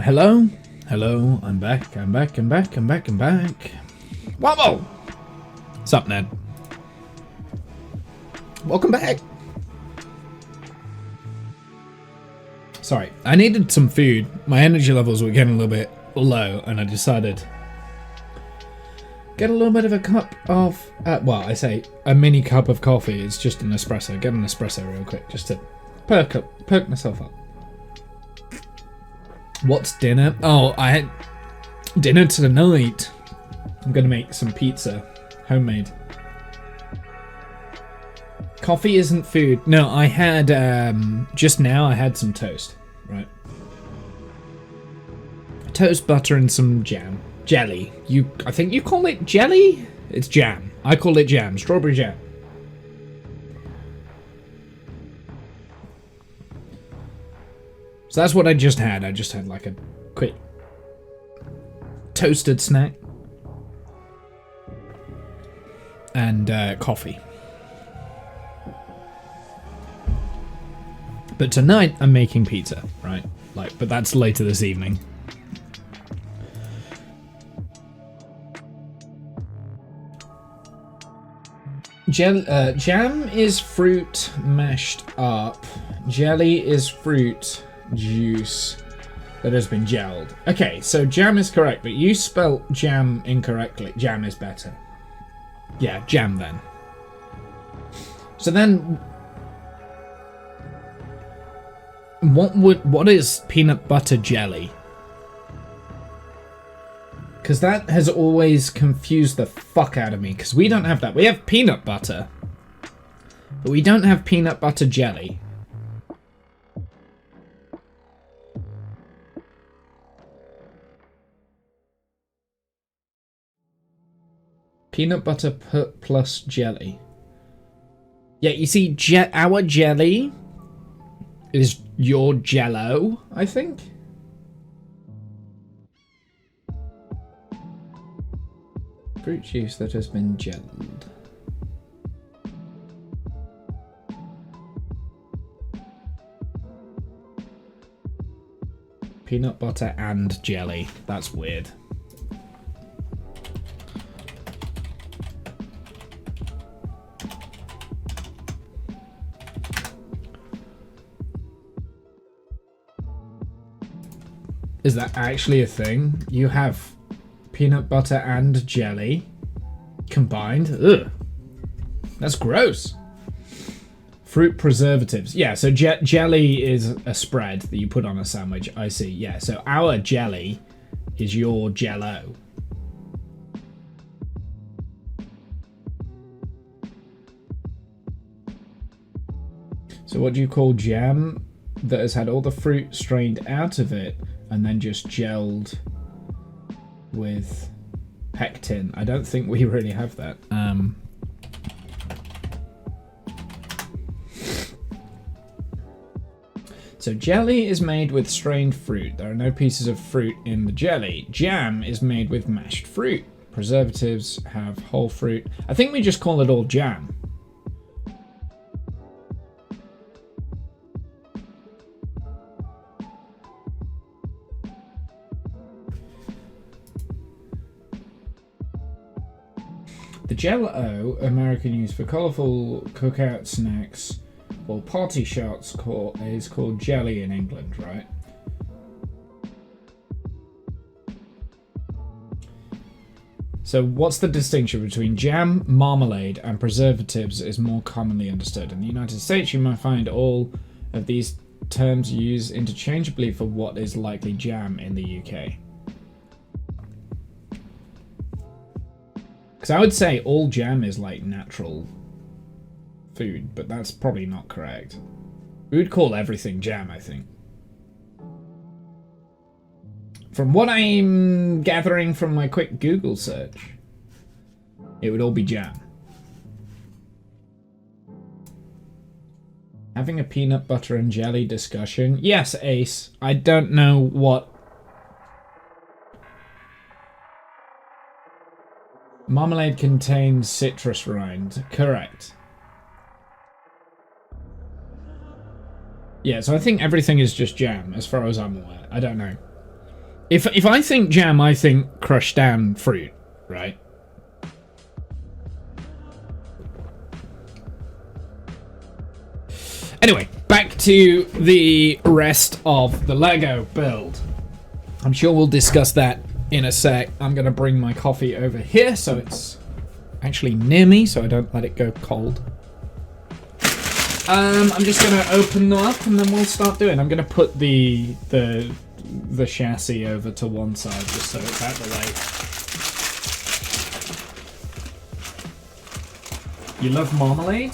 Hello? Hello, I'm back. Wobble! What's up, Ned? Welcome back. Sorry, I needed some food. My energy levels were getting a little bit low, and I decided get a little bit of a cup of, well, I say a mini cup of coffee. It's just an espresso. Get an espresso real quick, just to perk myself up. What's dinner? Oh, I had dinner tonight. I'm gonna make some pizza, homemade. Coffee isn't food. No, I had, just now I had some toast, right? Toast, butter, and some jam. Jelly. I think you call it jelly? It's jam. I call it jam. Strawberry jam. So that's what I just had. I just had like a quick toasted snack. And coffee. But tonight I'm making pizza, right? But that's later this evening. Jam is fruit mashed up. Jelly is fruit juice that has been gelled. Okay, so jam is correct, but you spelt jam incorrectly. Jam is better. Yeah, jam then. So then, what is peanut butter jelly? Because that has always confused the fuck out of me, because we don't have that. We have peanut butter, but we don't have peanut butter jelly. Peanut butter plus jelly. Yeah, you see, our jelly is your jello, I think. Fruit juice that has been gelled. Peanut butter and jelly. That's weird. Is that actually a thing? You have peanut butter and jelly combined? Ugh. That's gross. Fruit preservatives. Yeah, so jelly is a spread that you put on a sandwich. I see. Yeah, so our jelly is your jello. So what do you call jam that has had all the fruit strained out of it and then just gelled with pectin? I don't think we really have that. So jelly is made with strained fruit. There are no pieces of fruit in the jelly. Jam is made with mashed fruit. Preservatives have whole fruit. I think we just call it all jam. The Jell-O, American use for colourful cookout snacks or party shots, is called jelly in England, right? So what's the distinction between jam, marmalade, and preservatives is more commonly understood. In the United States, you might find all of these terms used interchangeably for what is likely jam in the UK. Because I would say all jam is like natural food, but that's probably not correct. We would call everything jam, I think. From what I'm gathering from my quick Google search, it would all be jam. Having a peanut butter and jelly discussion. Yes, Ace. I don't know what... Marmalade contains citrus rind. Correct. Yeah, so I think everything is just jam, as far as I'm aware. I don't know. If I think jam, I think crushed down fruit, right? Anyway, back to the rest of the Lego build. I'm sure we'll discuss that in a sec. I'm going to bring my coffee over here so it's actually near me so I don't let it go cold. I'm just going to open them up and then we'll start doing. I'm going to put the chassis over to one side just so it's out of the way. You love marmalade?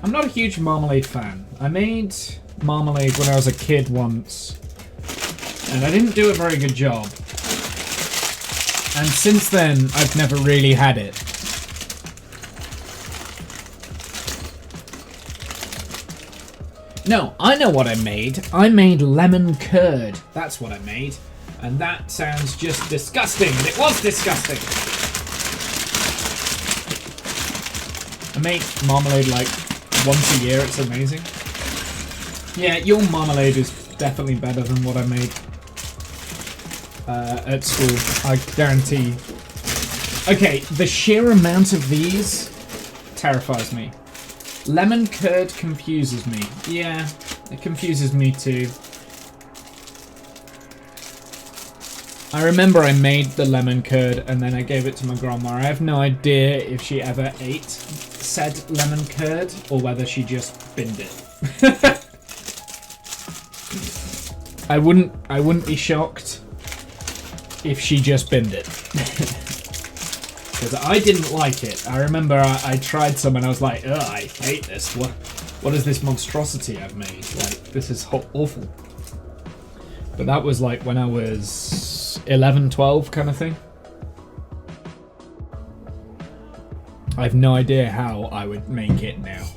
I'm not a huge marmalade fan. I made marmalade when I was a kid once, and I didn't do a very good job. And since then, I've never really had it. No, I know what I made. I made lemon curd. That's what I made. And that sounds just disgusting, and it was disgusting. I make marmalade like once a year, it's amazing. Yeah, your marmalade is definitely better than what I made at school, I guarantee. Okay, the sheer amount of these terrifies me. Lemon curd confuses me. Yeah, it confuses me too. I remember I made the lemon curd and then I gave it to my grandma. I have no idea if she ever ate said lemon curd or whether she just binned it. I wouldn't be shocked if she just binned it. Because I didn't like it. I remember I tried some and I was like, ugh, I hate this. What is this monstrosity I've made? Like, this is awful. But that was like when I was 11, 12 kind of thing. I have no idea how I would make it now.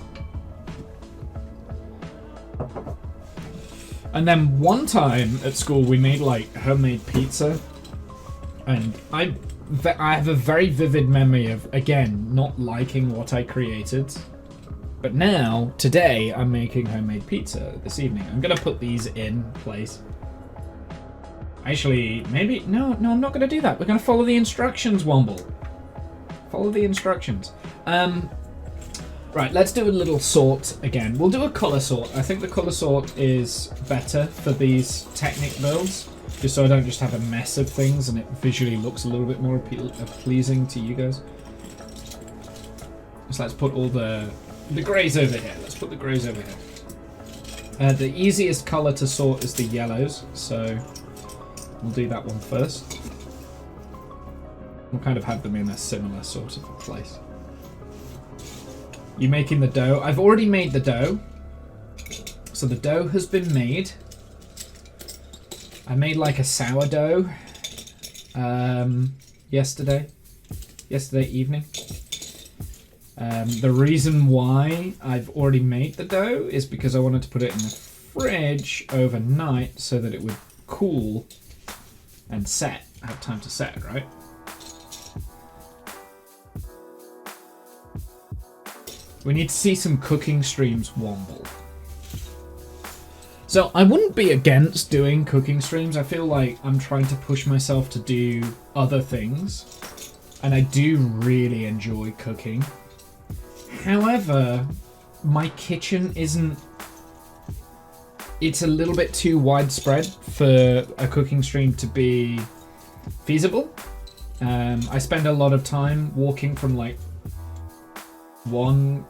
And then one time at school we made like homemade pizza. And I have a very vivid memory of, again, not liking what I created. But now, today, I'm making homemade pizza this evening. I'm going to put these in place. Actually, maybe... No, I'm not going to do that. We're going to follow the instructions, Womble. Follow the instructions. Right, let's do a little sort again. We'll do a colour sort. I think the colour sort is better for these Technic builds. Just so I don't just have a mess of things and it visually looks a little bit more pleasing to you guys. So let's put all the greys over here. Let's put the greys over here. The easiest colour to sort is the yellows, so we'll do that one first. We'll kind of have them in a similar sort of place. You making the dough? I've already made the dough. So the dough has been made. I made like a sourdough yesterday evening. The reason why I've already made the dough is because I wanted to put it in the fridge overnight so that it would cool and set, have time to set, right? We need to see some cooking streams, Womble. So I wouldn't be against doing cooking streams. I feel like I'm trying to push myself to do other things. And I do really enjoy cooking. However, my kitchen isn't... It's a little bit too widespread for a cooking stream to be feasible. I spend a lot of time walking from like one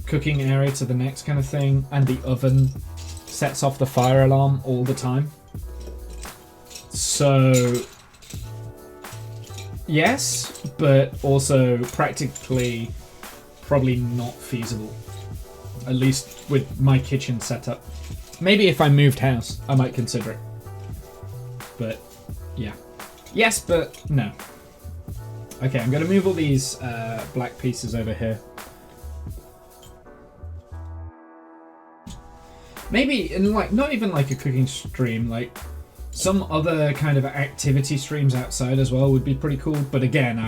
cooking area to the next kind of thing, and the oven sets off the fire alarm all the time. So yes, but also practically probably not feasible, at least with my kitchen setup. Maybe if I moved house I might consider it, but yeah, yes but no. Okay, I'm gonna move all these black pieces over here. Maybe in like, not even like a cooking stream, like some other kind of activity streams outside as well would be pretty cool. But again,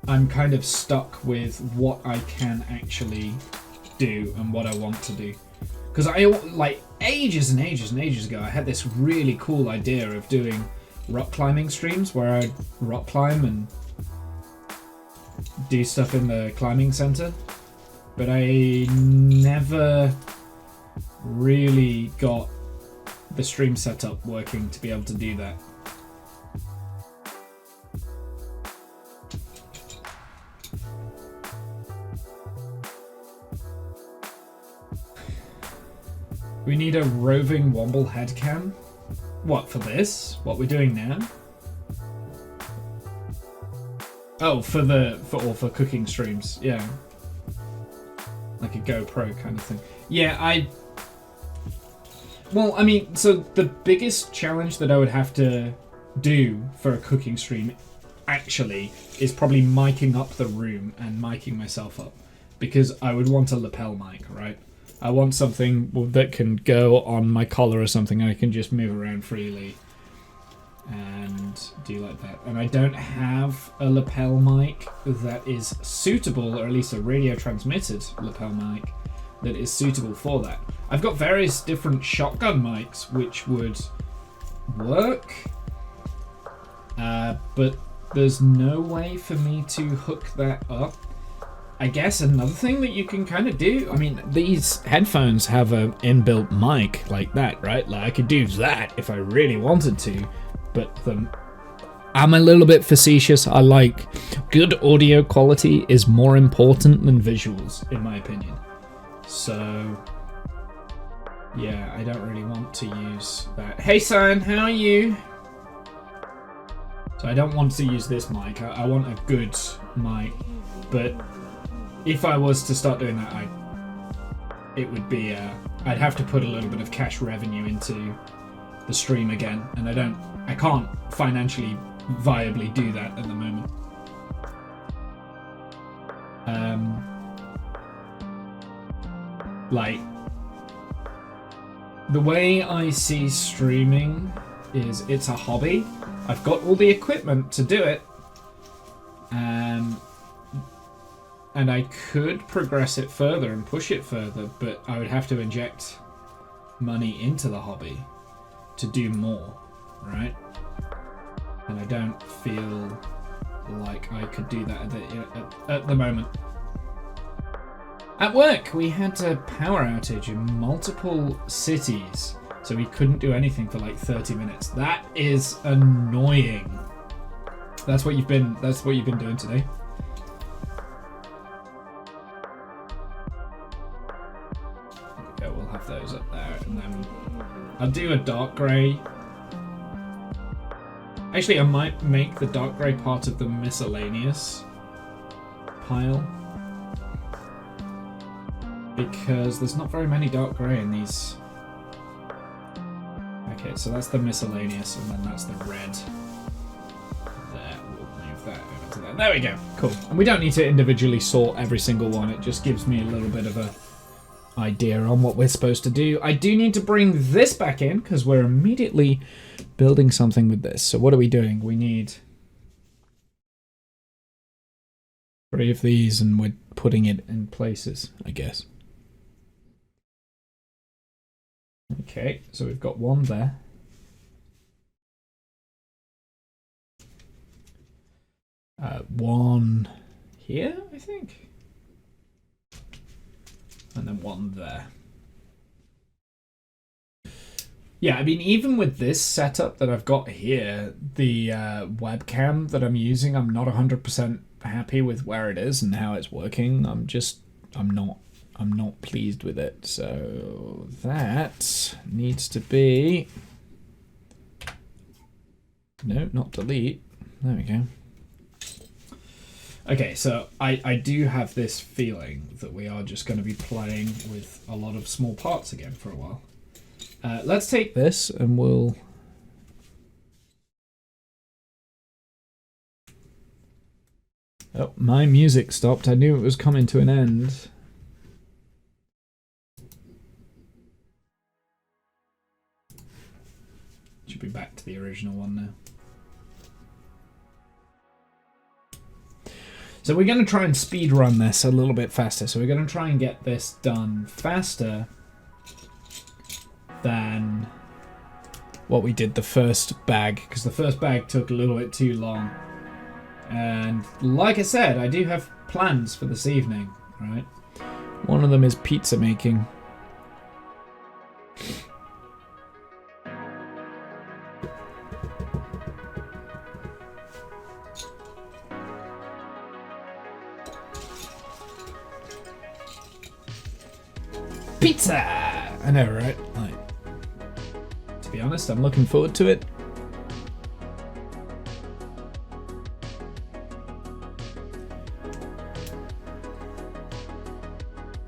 I'm kind of stuck with what I can actually do and what I want to do. Because I like ages and ages and ages ago, I had this really cool idea of doing rock climbing streams where I'd rock climb and do stuff in the climbing center, but I never really got the stream setup working to be able to do that. We need a roving womble headcam. What, for this? What we're doing now? Oh, for cooking streams, yeah. Like a GoPro kind of thing. Yeah, well, I mean, so the biggest challenge that I would have to do for a cooking stream actually is probably miking up the room and miking myself up, because I would want a lapel mic, right? I want something that can go on my collar or something and I can just move around freely and do like that. And I don't have a lapel mic that is suitable, or at least a radio transmitted lapel mic that is suitable for that. I've got various different shotgun mics which would work, but there's no way for me to hook that up. I guess another thing that you can kind of do, I mean, these headphones have an inbuilt mic like that, right? Like I could do that if I really wanted to, but I'm a little bit facetious. I like good audio quality is more important than visuals, in my opinion. So, yeah, I don't really want to use that. Hey, son, how are you? So I don't want to use this mic. I want a good mic, but if I was to start doing that, it would be I'd have to put a little bit of cash revenue into the stream again, and I can't financially viably do that at the moment. Like the way I see streaming is it's a hobby. I've got all the equipment to do it. And I could progress it further and push it further, but I would have to inject money into the hobby to do more, right? And I don't feel like I could do that at the moment. At work, we had a power outage in multiple cities, so we couldn't do anything for like 30 minutes. That is annoying. That's what you've been doing today. We'll have those up there, and then I'll do a dark grey. Actually, I might make the dark grey part of the miscellaneous pile, because there's not very many dark grey in these. Okay, so that's the miscellaneous, and then that's the red. There, we'll move that over to there. There we go, cool. And we don't need to individually sort every single one, it just gives me a little bit of a idea on what we're supposed to do. I do need to bring this back in because we're immediately building something with this. So what are we doing? We need 3 of these and we're putting it in places, I guess. Okay, so we've got one there. One here, I think. And then one there. Yeah, I mean, even with this setup that I've got here, the webcam that I'm using, I'm not 100% happy with where it is and how it's working. I'm not pleased with it. So that needs to be, no, not delete. There we go. Okay, so I do have this feeling that we are just going to be playing with a lot of small parts again for a while. Let's take this and we'll... Oh, my music stopped. I knew it was coming to an end. Should be back to the original one now. So we're going to try and speed run this a little bit faster. So we're going to try and get this done faster than what we did the first bag, because the first bag took a little bit too long. And like I said, I do have plans for this evening, right? One of them is pizza making. Pizza! I know, right? Like, to be honest, I'm looking forward to it.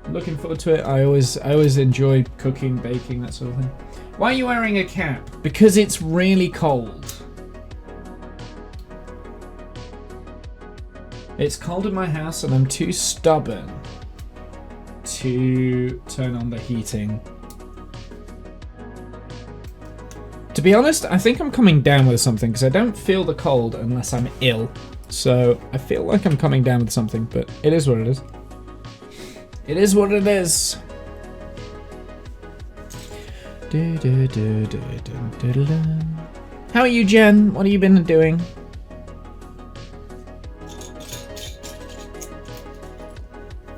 Looking forward to it. I always enjoy cooking, baking, that sort of thing. Why are you wearing a cap? Because it's really cold. It's cold in my house and I'm too stubborn to turn on the heating. To be honest, I think I'm coming down with something because I don't feel the cold unless I'm ill. So I feel like I'm coming down with something, but it is what it is. It is what it is. How are you, Jen? What have you been doing?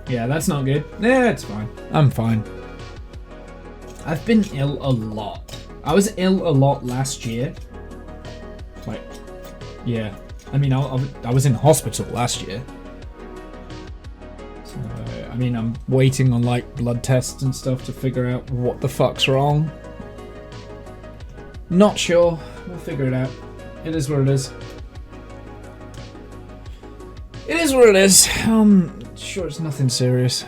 Yeah, that's not good. Yeah, it's fine. I'm fine. I've been ill a lot. I was ill a lot last year. Like, yeah. I mean, I was in hospital last year. So, I mean, I'm waiting on, like, blood tests and stuff to figure out what the fuck's wrong. Not sure. We'll figure it out. It is what it is. It is what it is. Sure, it's nothing serious.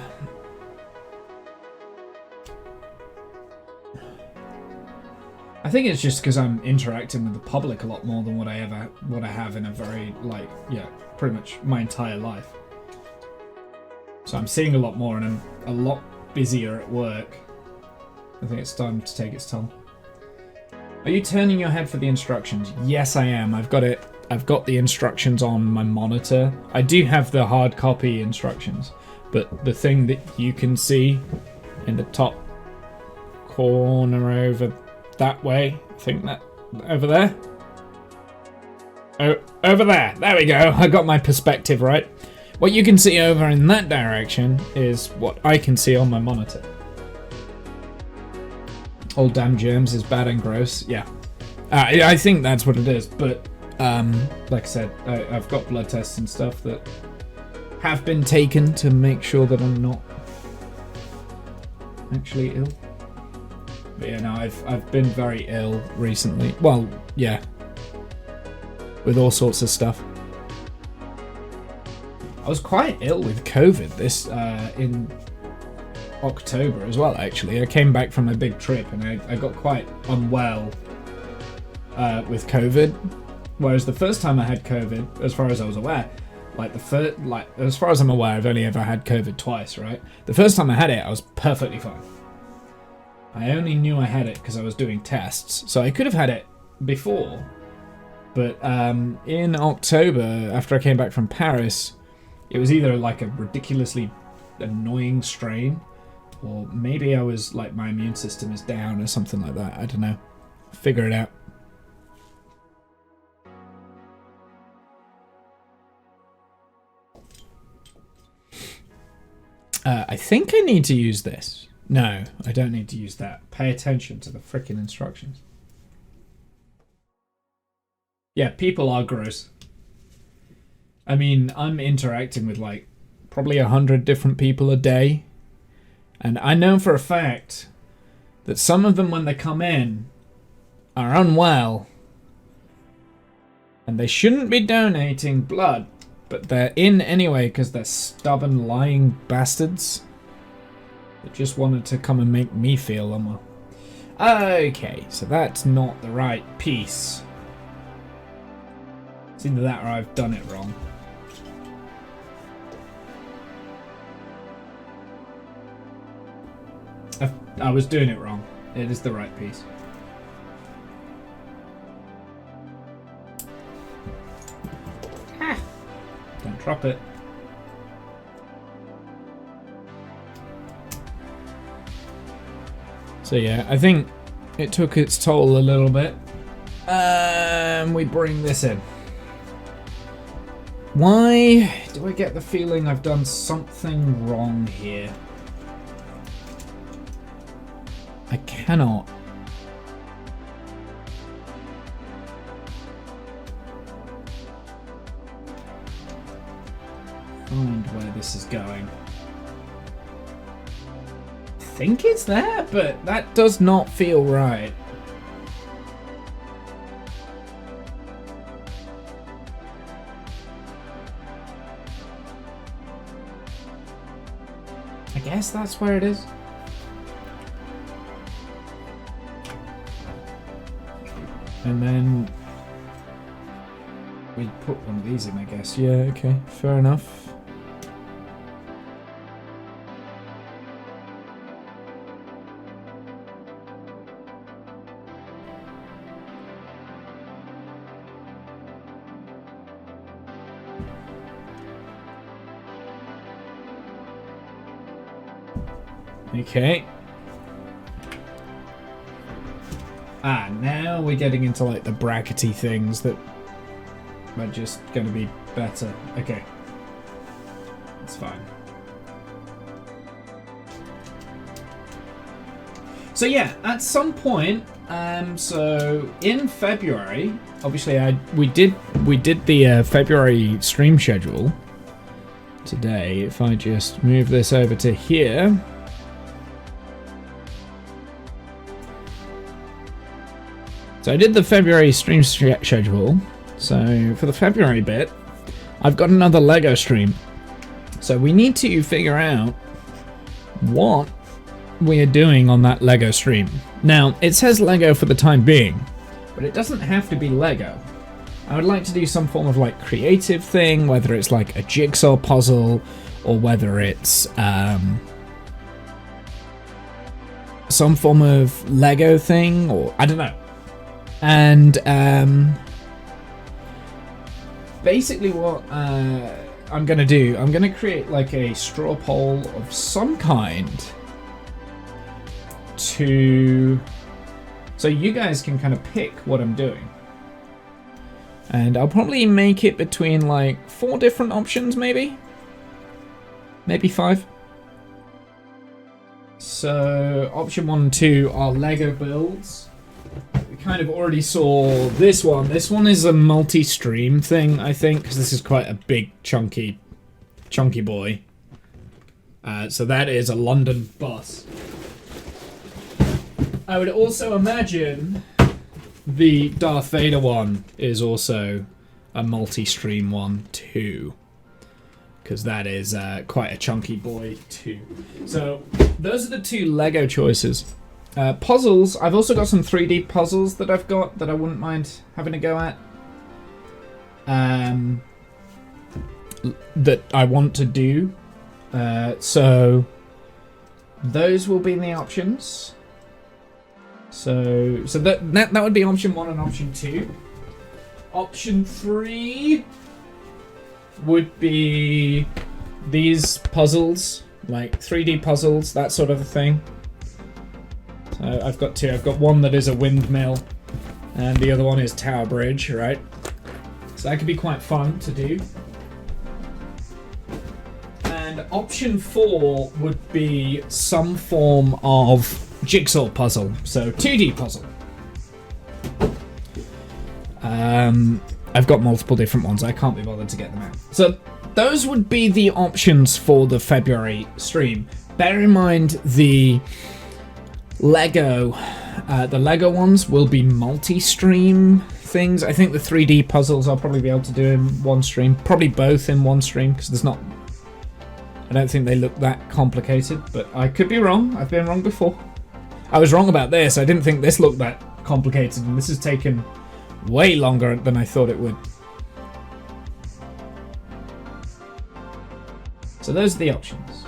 I think it's just because I'm interacting with the public a lot more than what I have in a very, like, yeah, pretty much my entire life. So I'm seeing a lot more and I'm a lot busier at work. I think it's time to take its toll. Are you turning your head for the instructions? Yes, I am. I've got it. I've got the instructions on my monitor. I do have the hard copy instructions, but the thing that you can see in the top corner over that way, I think that over there. Oh, over there. There we go. I got my perspective right. What you can see over in that direction is what I can see on my monitor. All damn germs is bad and gross. Yeah. I think that's what it is, but like I said, I've got blood tests and stuff that have been taken to make sure that I'm not actually ill. But yeah, no, I've been very ill recently. Well, yeah, with all sorts of stuff. I was quite ill with COVID this in October as well. Actually, I came back from a big trip and I got quite unwell with COVID. Whereas the first time I had COVID, as far as I was aware, as far as I'm aware, I've only ever had COVID twice, right? The first time I had it, I was perfectly fine. I only knew I had it because I was doing tests, so I could have had it before. But in October, after I came back from Paris, it was either like a ridiculously annoying strain, or maybe I was like my immune system is down or something like that. I don't know. Figure it out. I think I need to use this. No, I don't need to use that. Pay attention to the frickin' instructions. Yeah, people are gross. I mean, I'm interacting with like probably 100 different people a day. And I know for a fact that some of them, when they come in, are unwell. And they shouldn't be donating blood. But they're in anyway because they're stubborn, lying bastards. They just wanted to come and make me feel unwell. Okay, so that's not the right piece. It's either that or I've done it wrong. I was doing it wrong. It is the right piece. Don't drop it. So yeah, I think it took its toll a little bit. We bring this in. Why do I get the feeling I've done something wrong here? I cannot. Find where this is going. I think it's there, but that does not feel right. I guess that's where it is. And then we put one of these in, I guess. Yeah, okay, fair enough. Okay. Now we're getting into like the brackety things that are just going to be better. Okay. That's fine. So yeah, at some point, so in February, obviously we did the February stream schedule today. If I just move this over to here. So I did the February stream schedule. So for the February bit, I've got another Lego stream. So we need to figure out what we are doing on that Lego stream. Now, it says Lego for the time being, but it doesn't have to be Lego. I would like to do some form of like creative thing, whether it's like a jigsaw puzzle or whether it's some form of Lego thing, or I don't know. And basically what I'm gonna do, I'm gonna create like a straw poll of some kind so you guys can kind of pick what I'm doing. And I'll probably make it between like 4 different options, maybe 5. So option 1 and 2 are Lego builds. We kind of already saw this one. This one is a multi-stream thing, I think, because this is quite a big, chunky boy. So that is a London bus. I would also imagine the Darth Vader one is also a multi-stream one too, because that is quite a chunky boy too. So those are the 2 Lego choices. Puzzles, I've also got some 3D puzzles that I've got that I wouldn't mind having a go at. That I want to do. So those will be in the options. So that would be option 1 and option 2. Option 3 would be these puzzles, like 3D puzzles, that sort of a thing. So I've got 2. I've got one that is a windmill, and the other one is Tower Bridge, right? So that could be quite fun to do. And option 4 would be some form of jigsaw puzzle, so 2D puzzle. I've got multiple different ones. I can't be bothered to get them out. So those would be the options for the February stream. Bear in mind the Lego ones will be multi-stream things. I think the 3D puzzles I'll probably be able to do in one stream, probably both in one stream, because I don't think they look that complicated, but I could be wrong. I've been wrong before. I was wrong about this. I didn't think this looked that complicated, and this has taken way longer than I thought it would. So those are the options.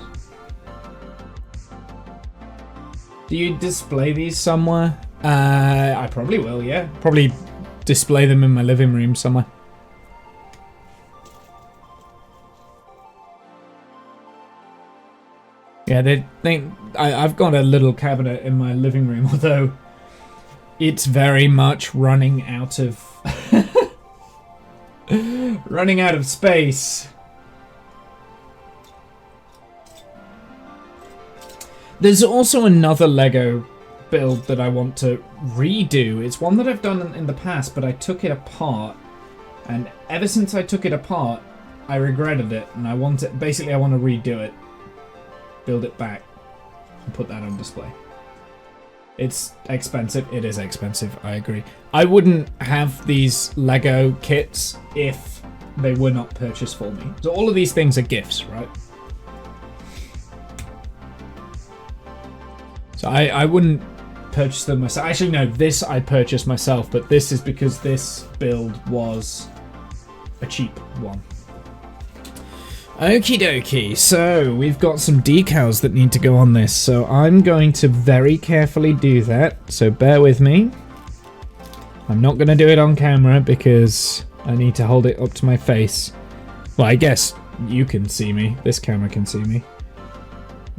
Do you display these somewhere? I probably will, yeah. Probably display them in my living room somewhere. Yeah, I've got a little cabinet in my living room, although It's very much running out of running out of space. There's also another Lego build that I want to redo. It's one that I've done in the past, but I took it apart, and ever since I took it apart, I regretted it, and I want to redo it, build it back, and put that on display. It's expensive. It is expensive, I agree. I wouldn't have these Lego kits if they were not purchased for me. So all of these things are gifts, right? So I wouldn't purchase them myself. Actually, no, this I purchased myself, but this is because this build was a cheap one. Okie dokie, so we've got some decals that need to go on this, so I'm going to very carefully do that, so bear with me. I'm not going to do it on camera because I need to hold it up to my face. Well, I guess you can see me. This camera can see me.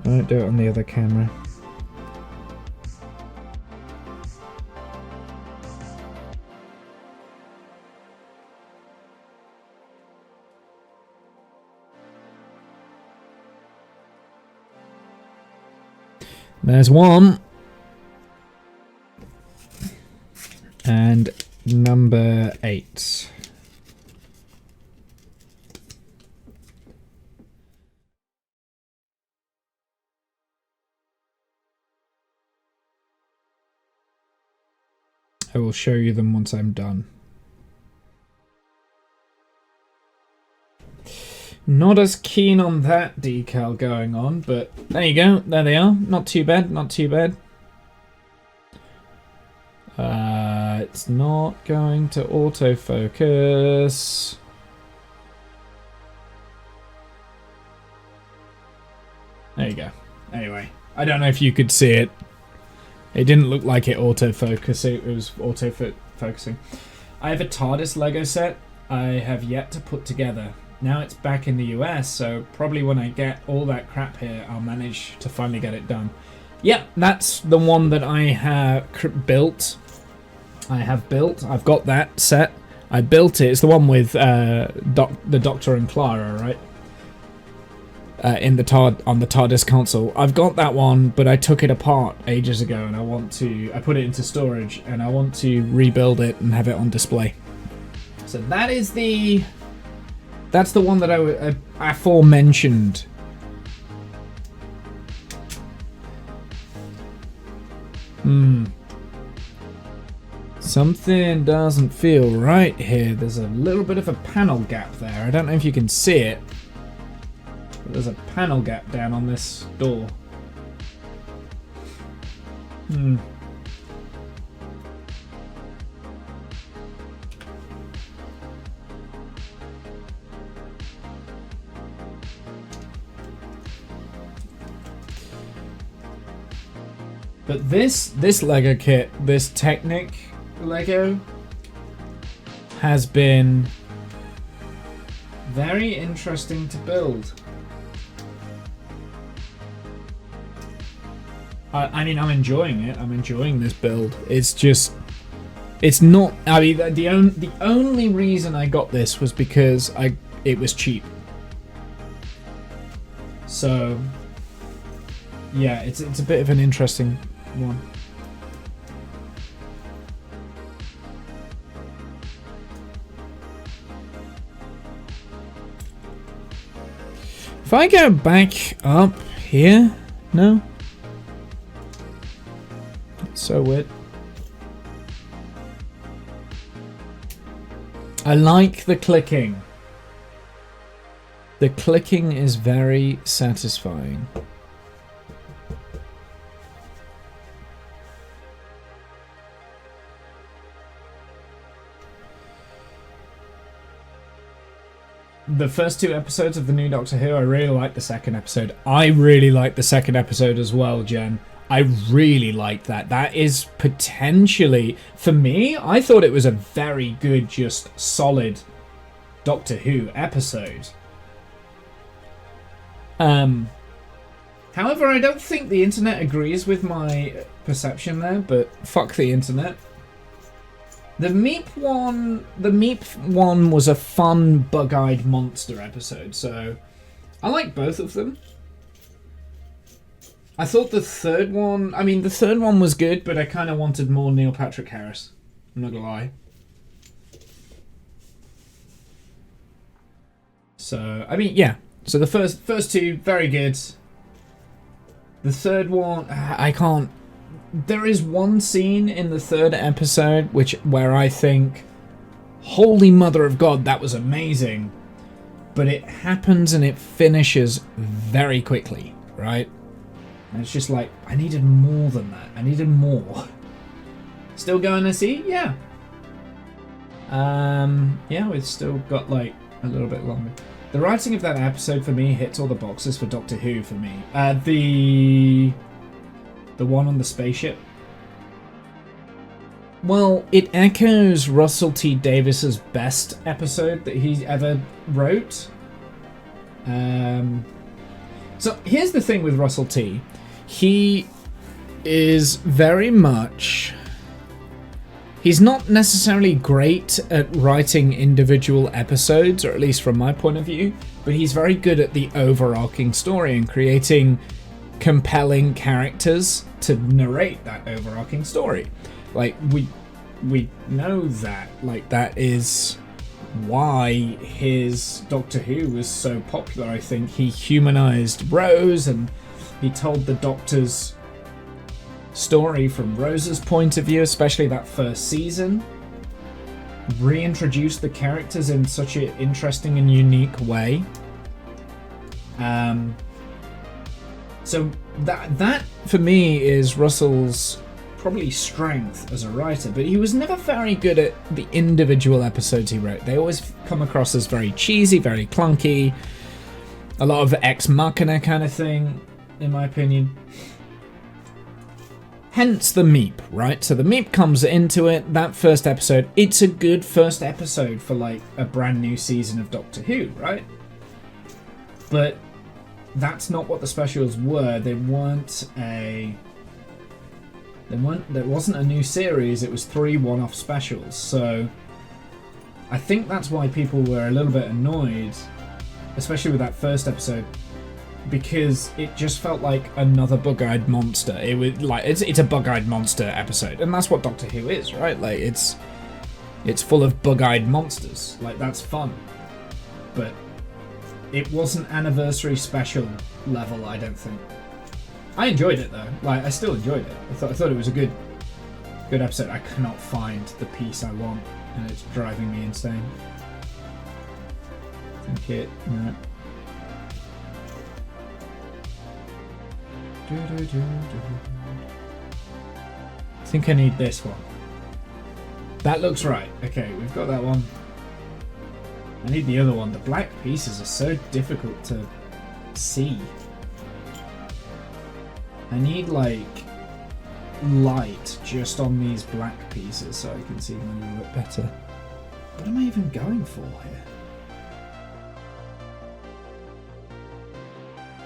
I won't do it on the other camera. There's one. And number 8. I will show you them once I'm done. Not as keen on that decal going on, but there you go. There they are. Not too bad. Not too bad. It's not going to autofocus. There you go. Anyway, I don't know if you could see it. It didn't look like it autofocusing. It was auto-focusing. I have a TARDIS Lego set I have yet to put together. Now it's back in the US, so probably when I get all that crap here, I'll manage to finally get it done. Yep, that's the one that I have built. I've got that set. I built it. It's the one with the Doctor and Clara, right? On the TARDIS console. I've got that one, but I took it apart ages ago, and I put it into storage, and I want to rebuild it and have it on display. So that's the one that I aforementioned. Something doesn't feel right here. There's a little bit of a panel gap there. I don't know if you can see it, but there's a panel gap down on this door. But this Lego kit, this Technic Lego, has been very interesting to build. I mean, I'm enjoying it. I'm enjoying this build. It's just, it's not. I mean, the only reason I got this was because it was cheap. So, yeah, it's a bit of an interesting one. If I go back up here, no. So weird. I like the clicking. The clicking is very satisfying. The first 2 episodes of the new Doctor Who, I really liked the second episode. I really liked the second episode as well, Jen. I really liked that. That is potentially, for me, I thought it was a very good, just solid Doctor Who episode. However, I don't think the internet agrees with my perception there, but fuck the internet. The Meep one was a fun bug-eyed monster episode, so I like both of them. I thought the third one was good, but I kind of wanted more Neil Patrick Harris. I'm not gonna lie. So, I mean, yeah. So the first two, very good. The third one, I can't... There is one scene in the third episode where I think, holy mother of God, that was amazing. But it happens and it finishes very quickly, right? And it's just like, I needed more than that. I needed more. Still going to see? Yeah. Yeah, we've still got like a little bit longer. The writing of that episode for me hits all the boxes for Doctor Who for me. The one on the spaceship. Well, it echoes Russell T Davis's best episode that he ever wrote. So here's the thing with Russell T. He is very much... He's not necessarily great at writing individual episodes, or at least from my point of view, but he's very good at the overarching story and creating compelling characters to narrate that overarching story. Like, we know that. Like, that is why his Doctor Who was so popular. I think he humanized Rose, and he told the Doctor's story from Rose's point of view, especially that first season. Reintroduced the characters in such an interesting and unique way. So that for me is Russell's probably strength as a writer, but he was never very good at the individual episodes he wrote. They always come across as very cheesy, very clunky, a lot of ex machina kind of thing, in my opinion. Hence the Meep, right? So the Meep comes into it, that first episode. It's a good first episode for like a brand new season of Doctor Who, right? But that's not what the specials were. There wasn't a new series, it was 3 one-off specials. So I think that's why people were a little bit annoyed, especially with that first episode, because it just felt like another bug-eyed monster. It was like it's a bug-eyed monster episode, and that's what Doctor Who is, right? Like it's full of bug-eyed monsters. Like, that's fun, but it wasn't anniversary special level, I don't think. I enjoyed it though. Like, I still enjoyed it. I thought it was a good episode. I cannot find the piece I want, and it's driving me insane. I think no. I think I need this one. That looks right. Okay, we've got that one. I need the other one. The black pieces are so difficult to see. I need, like, light just on these black pieces so I can see them a little bit better. What am I even going for here?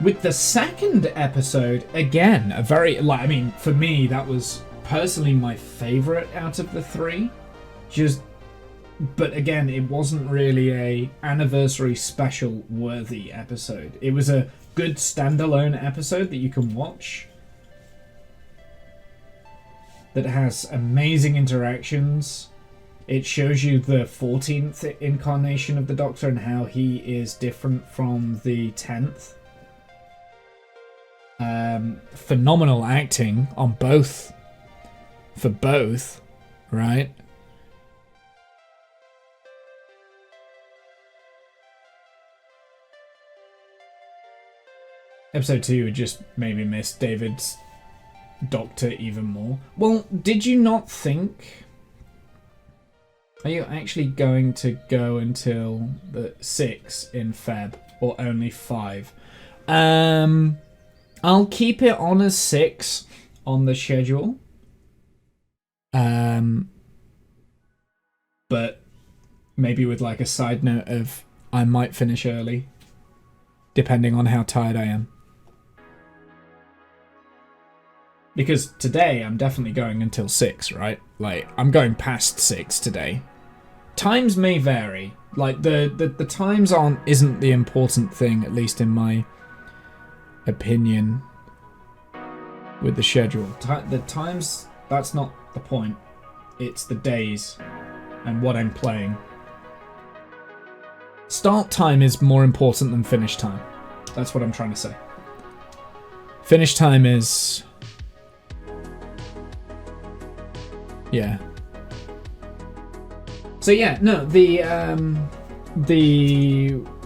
With the second episode, again, a very, like, I mean, for me, that was personally my favourite out of the 3. But again, it wasn't really a anniversary special worthy episode. It was a good standalone episode that you can watch, that has amazing interactions. It shows you the 14th incarnation of the Doctor and how he is different from the 10th. Phenomenal acting on both, for both, right? Episode 2 just made me miss David's Doctor even more. Well, did you not think... Are you actually going to go until the 6 in Feb, or only 5? I'll keep it on as 6 on the schedule. But maybe with like a side note of I might finish early, depending on how tired I am. Because today I'm definitely going until 6, right? Like, I'm going past 6 today. Times may vary. Like, the times isn't the important thing, at least in my opinion, with the schedule. The times, that's not the point. It's the days and what I'm playing. Start time is more important than finish time. That's what I'm trying to say. Finish time is... yeah. So yeah, no, the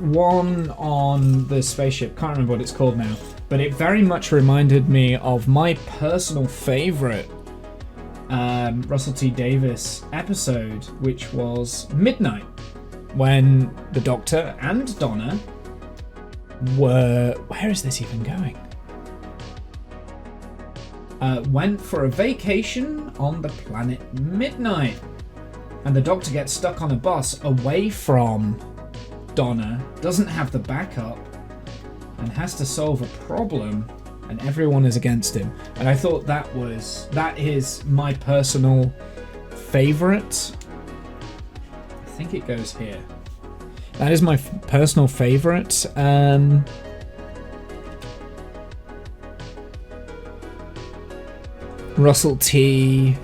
one on the spaceship, can't remember what it's called now, but it very much reminded me of my personal favourite Russell T Davies episode, which was Midnight, when the Doctor and Donna were... where is this even going? Went for a vacation on the planet Midnight. And the Doctor gets stuck on a bus away from Donna, doesn't have the backup, and has to solve a problem, and everyone is against him. And I thought that is my personal favourite. I think it goes here. That is my personal favourite. Russell T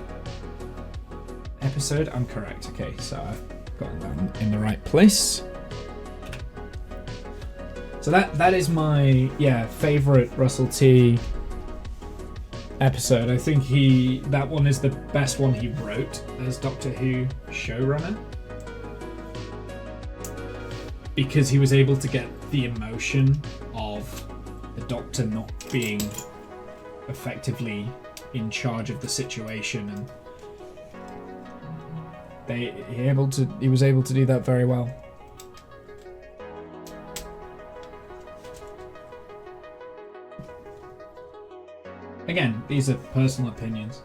episode. I'm correct. Okay, so I've gotten that in the right place. So that is my favorite Russell T episode. I think that one is the best one he wrote as Doctor Who showrunner, because he was able to get the emotion of the Doctor not being effectively in charge of the situation, and he was able to do that very well. Again, these are personal opinions,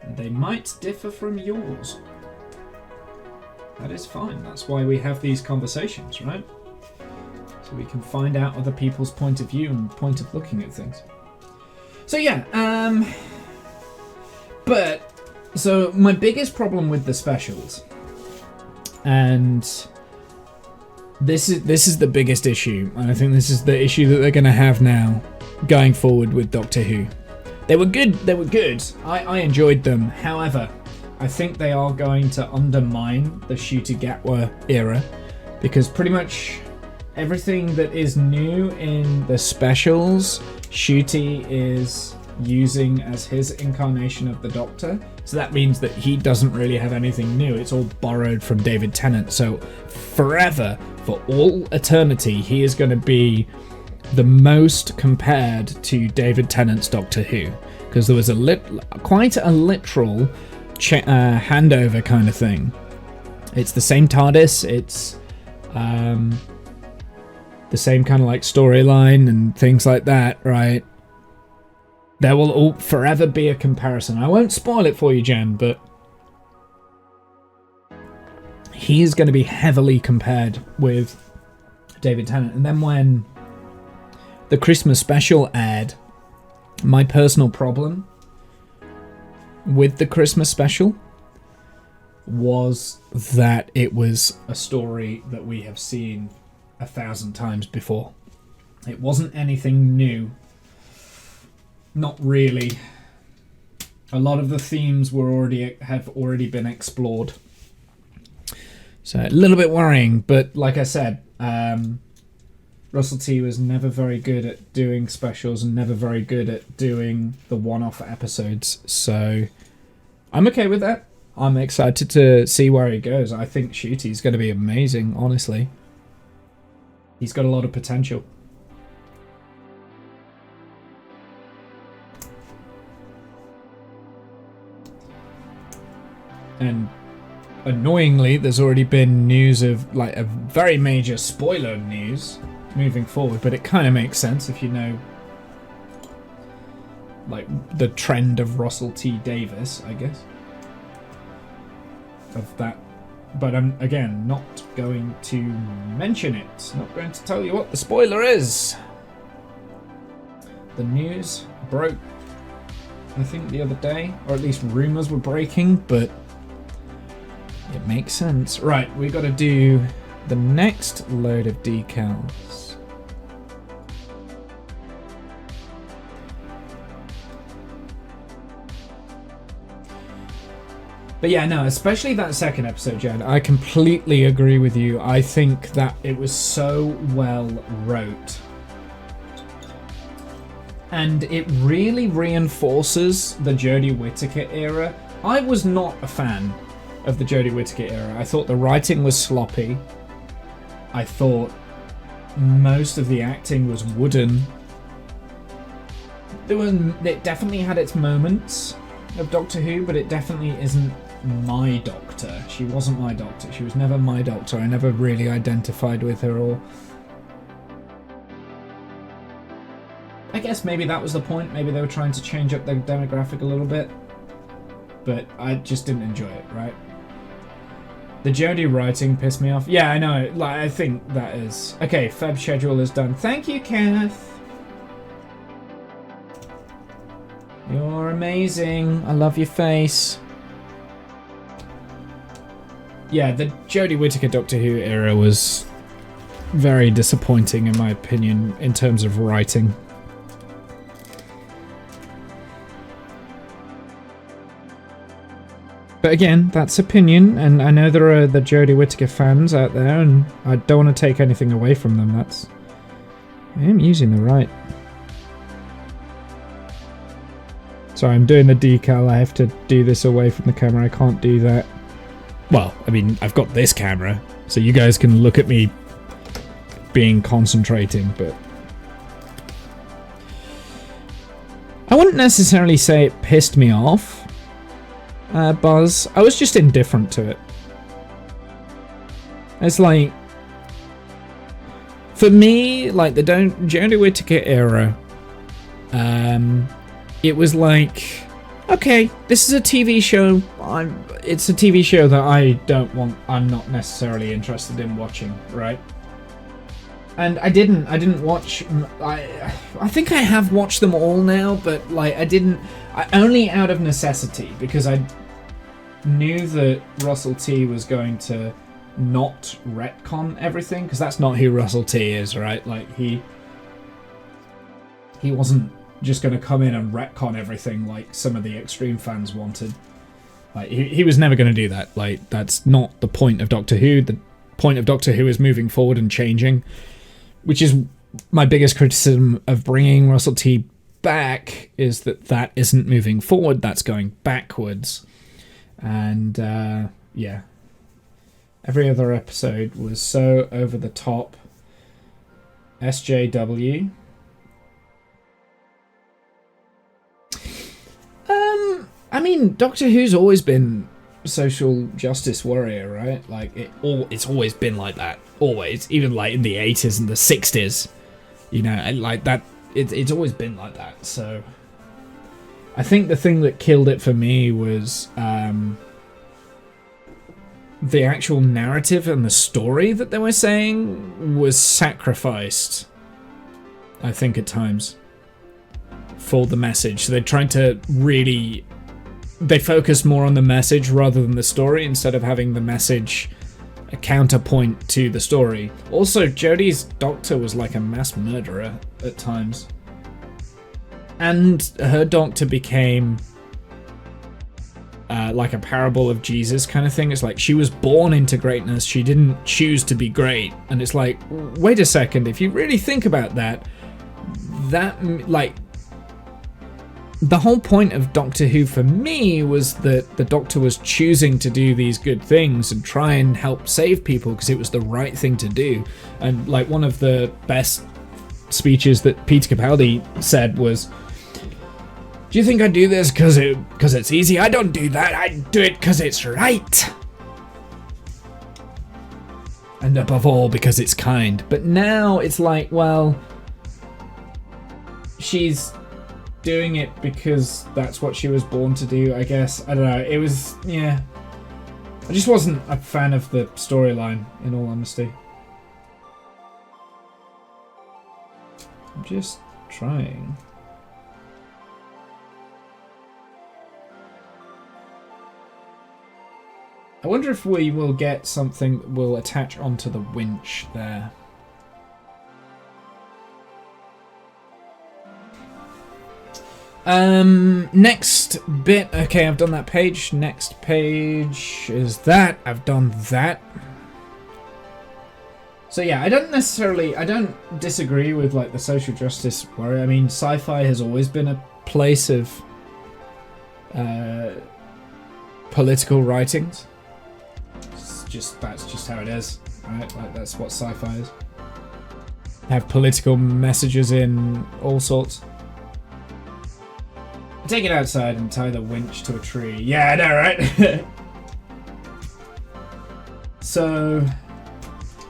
and they might differ from yours. That is fine. That's why we have these conversations, right? So we can find out other people's point of view and point of looking at things. So yeah, so my biggest problem with the specials, and this is the biggest issue, and I think this is the issue that they're going to have now going forward with Doctor Who. They were good. I enjoyed them. However, I think they are going to undermine the Ncuti Gatwa era, because pretty much everything that is new in the specials, Ncuti is using as his incarnation of the Doctor. So that means that he doesn't really have anything new. It's all borrowed from David Tennant. So forever, for all eternity, he is going to be the most compared to David Tennant's Doctor Who, because there was quite a literal handover kind of thing. It's the same TARDIS. It's the same kind of like storyline and things like that, right? There will all forever be a comparison. I won't spoil it for you, Jen, but he is going to be heavily compared with David Tennant. And then when the Christmas special aired, my personal problem with the Christmas special was that it was a story that we have seen 1,000 times before. It wasn't anything new. Not really. A lot of the themes have already been explored. So a little bit worrying, but like I said, Russell T was never very good at doing specials and never very good at doing the one-off episodes. So I'm okay with that. I'm excited to see where he goes. I think Ncuti is going to be amazing, honestly. He's got a lot of potential. And annoyingly, there's already been news of like a very major spoiler news moving forward, but it kind of makes sense if you know like the trend of Russell T Davies, I guess, of that. But I'm again not going to mention it. Not going to tell you what the spoiler is. The news broke I think, the other day. Or at least rumours were breaking, but it makes sense. Right, we got to do the next load of decals. But yeah, no, especially that second episode, Jen. I completely agree with you. I think that it was so well wrote. And it really reinforces the Jodie Whittaker era. I was not a fan of the Jodie Whittaker era. I thought the writing was sloppy. I thought most of the acting was wooden. It definitely had its moments of Doctor Who, but it definitely isn't my Doctor. She wasn't my Doctor. She was never my Doctor. I never really identified with her, or I guess maybe that was the point. Maybe they were trying to change up their demographic a little bit, but I just didn't enjoy it, right? The Jodie writing pissed me off. Yeah, I know. Like, I think that is... Okay, Feb schedule is done. Thank you, Kenneth. You're amazing. I love your face. Yeah, the Jodie Whittaker Doctor Who era was very disappointing, in my opinion, in terms of writing. But again, that's opinion, and I know there are the Jodie Whittaker fans out there, and I don't want to take anything away from them. I am using the right. Sorry, I'm doing the decal. I have to do this away from the camera. I can't do that. Well, I mean, I've got this camera, so you guys can look at me being concentrating, but I wouldn't necessarily say it pissed me off, Buzz. I was just indifferent to it. It's like, for me, like the Jodie Whittaker era, it was like, okay, this is a TV show. It's a TV show that I'm not necessarily interested in watching, right? And I didn't watch. I think I have watched them all now, but like I only out of necessity, because I knew that Russell T was going to not retcon everything, because that's not who Russell T is, right? Like he wasn't just going to come in and retcon everything like some of the extreme fans wanted. Like he was never going to do that. Like, that's not the point of Doctor Who. The point of Doctor Who is moving forward and changing, which is my biggest criticism of bringing Russell T back, is that isn't moving forward, that's going backwards. And yeah, every other episode was so over the top. SJW. I mean, Doctor Who's always been social justice warrior, right? Like it's always been like that. Always, even like in the 80s and the 60s, you know, and like that. It's always been like that. So I think the thing that killed it for me was the actual narrative and the story that they were saying was sacrificed, I think, at times, for the message. So they're trying to really... They focus more on the message rather than the story, instead of having the message a counterpoint to the story. Also, Jodie's doctor was like a mass murderer at times. And her doctor became like a parable of Jesus kind of thing. It's like she was born into greatness, she didn't choose to be great. And it's like, wait a second, if you really think about that, like... The whole point of Doctor Who for me was that the Doctor was choosing to do these good things and try and help save people because it was the right thing to do. And like one of the best speeches that Peter Capaldi said was, "Do you think I do this because it's easy? I don't do that. I do it because it's right. And above all, because it's kind." But now it's like, well, she's doing it because that's what she was born to do, I guess. I don't know. It was, yeah. I just wasn't a fan of the storyline, in all honesty. I'm just trying. I wonder if we will get something that will attach onto the winch there. Next bit. Okay, I've done that page. Next page is that. I've done that. So yeah, I don't disagree with like the social justice worry. I mean, sci-fi has always been a place of political writings. That's just how it is, right? Like that's what sci-fi is. Have political messages in all sorts. Take it outside and tie the winch to a tree. Yeah, I know, right? So,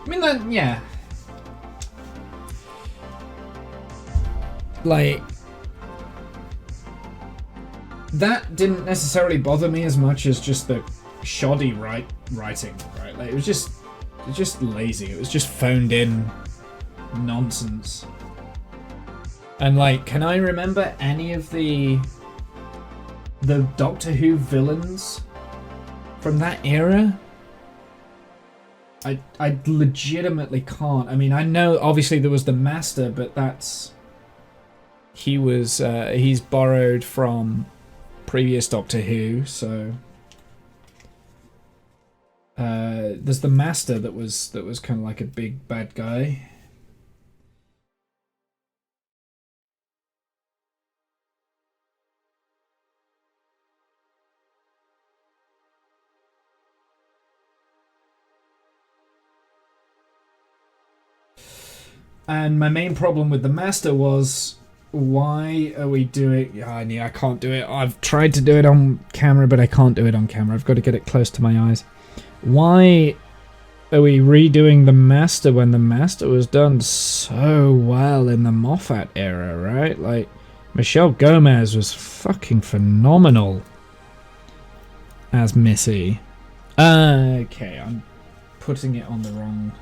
I mean, that, yeah. Like, that didn't necessarily bother me as much as just the shoddy writing, right? Like, it was just lazy. It was just phoned in nonsense. And like, can I remember any of the Doctor Who villains from that era? I legitimately can't. I mean, I know obviously there was the Master, but he's borrowed from previous Doctor Who, so there's the Master that was kind of like a big bad guy. And my main problem with the Master was, why are we doing... I can't do it. I've tried to do it on camera, but I can't do it on camera. I've got to get it close to my eyes. Why are we redoing the Master when the Master was done so well in the Moffat era, right? Like, Michelle Gomez was fucking phenomenal as Missy. Okay, I'm putting it on the wrong...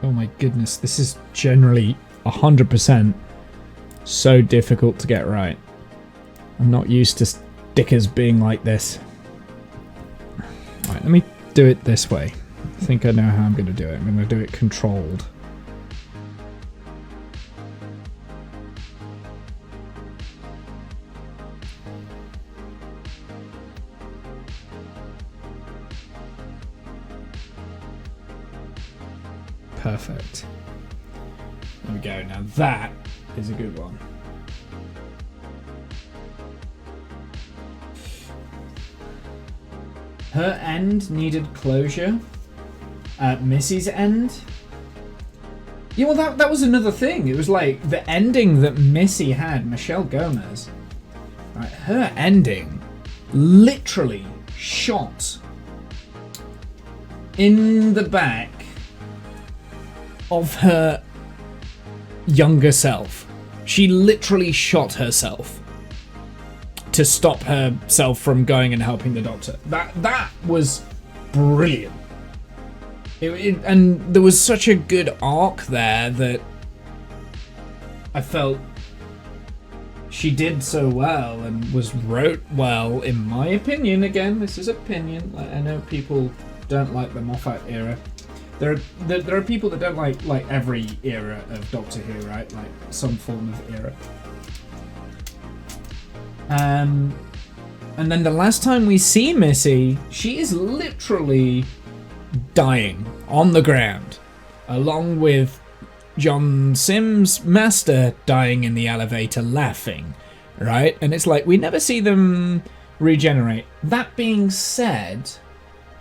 Oh my goodness, this is generally 100% so difficult to get right. I'm not used to stickers being like this. Alright, let me do it this way. I think I know how I'm going to do it. I'm going to do it controlled. Perfect. There we go. Now that is a good one. Her end needed closure. Missy's end. Yeah, well, that was another thing. It was like the ending that Missy had, Michelle Gomez. Right, her ending literally shot in the back of her younger self. She literally shot herself to stop herself from going and helping the Doctor. That was brilliant. And there was such a good arc there that I felt she did so well and wrote well, in my opinion. Again, this is opinion. I know people don't like the Moffat era. There are people that don't like every era of Doctor Who, right? Like some form of era. And then the last time we see Missy, she is literally dying on the ground, along with John Sims' Master dying in the elevator laughing, right? And it's like, we never see them regenerate. That being said,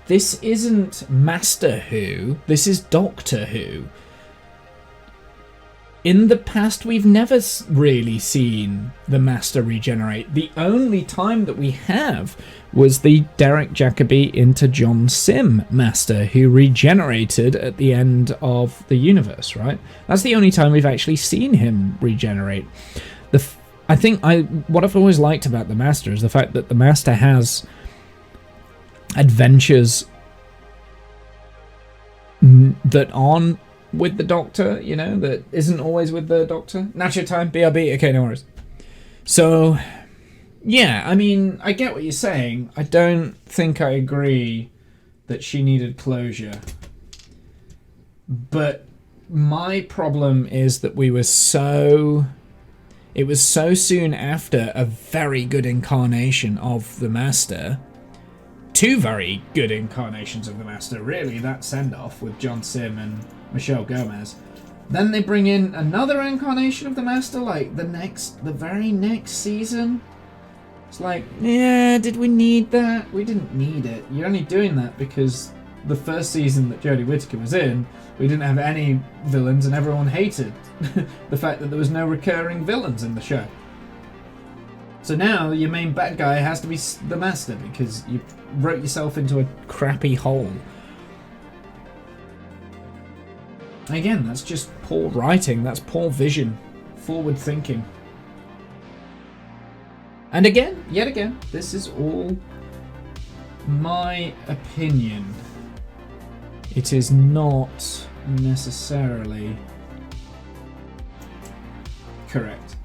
this isn't Master Who, this is Doctor Who. In the past, we've never really seen the Master regenerate. The only time that we have was the Derek Jacobi into John Sim Master, who regenerated at the end of the universe, right? That's the only time we've actually seen him regenerate. What I've always liked about the Master is the fact that the Master has adventures that aren't with the Doctor, you know, that isn't always with the Doctor. Nacho time, BRB, okay, no worries. So, yeah, I mean, I get what you're saying. I don't think I agree that she needed closure. But my problem is that it was so soon after a very good incarnation of the Master. Two very good incarnations of the Master, really, that send-off with John Sim and Michelle Gomez. Then they bring in another incarnation of the Master, like the very next season. It's like, yeah, did we need that? We didn't need it. You're only doing that because the first season that Jodie Whittaker was in, we didn't have any villains and everyone hated the fact that there was no recurring villains in the show. So now your main bad guy has to be the Master because you wrote yourself into a crappy hole. Again, that's just poor writing, that's poor vision, forward thinking. And again, yet again, this is all my opinion. It is not necessarily correct.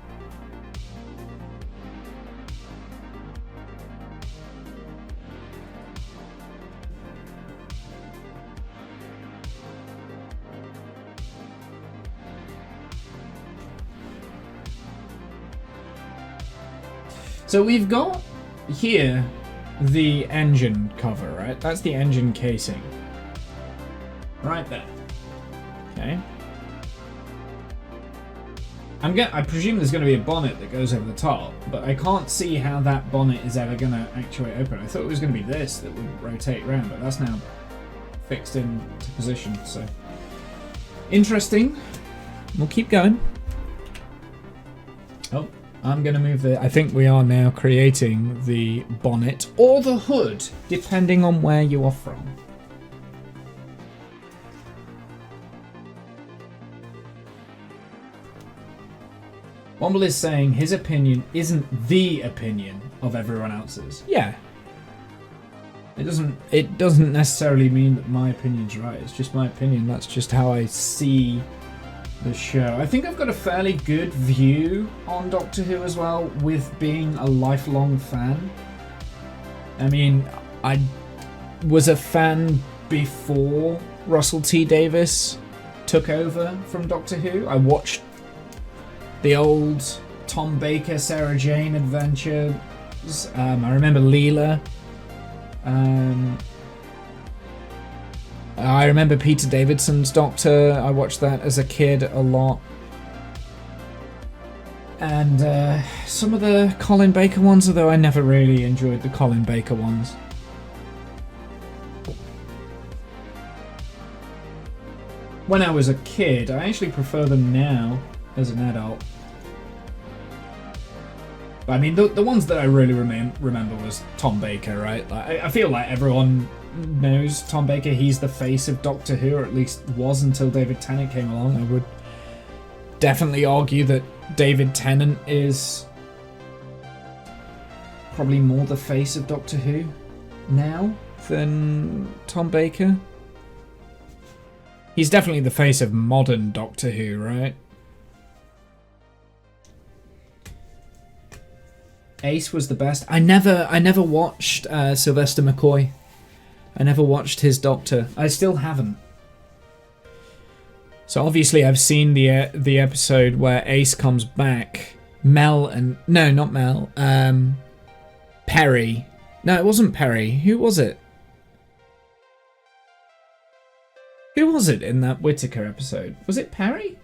So we've got here the engine cover, right? That's the engine casing. Right there. Okay. I presume there's going to be a bonnet that goes over the top, but I can't see how that bonnet is ever going to actuate open. I thought it was going to be this that would rotate around, but that's now fixed into position, so... Interesting. We'll keep going. Oh. I'm going to move I think we are now creating the bonnet or the hood, depending on where you are from. Womble is saying his opinion isn't the opinion of everyone else's. Yeah. It doesn't necessarily mean that my opinion's right. It's just my opinion. That's just how I see the show. I think I've got a fairly good view on Doctor Who as well, with being a lifelong fan. I mean, I was a fan before Russell T Davies took over from Doctor Who. I watched the old Tom Baker, Sarah Jane adventures. I remember Leela. I remember Peter Davidson's Doctor. I watched that as a kid a lot. And some of the Colin Baker ones, although I never really enjoyed the Colin Baker ones. When I was a kid, I actually prefer them now as an adult. But, I mean, the ones that I really remember was Tom Baker, right? Like, I feel like everyone knows Tom Baker. He's the face of Doctor Who, or at least was until David Tennant came along. I would definitely argue that David Tennant is probably more the face of Doctor Who now than Tom Baker. He's definitely the face of modern Doctor Who, right? Ace was the best. I never watched Sylvester McCoy. I never watched his Doctor. I still haven't. So obviously I've seen the episode where Ace comes back. Mel and... No, not Mel. Perry. No, it wasn't Perry. Who was it? Who was it in that Whittaker episode? Was it Perry?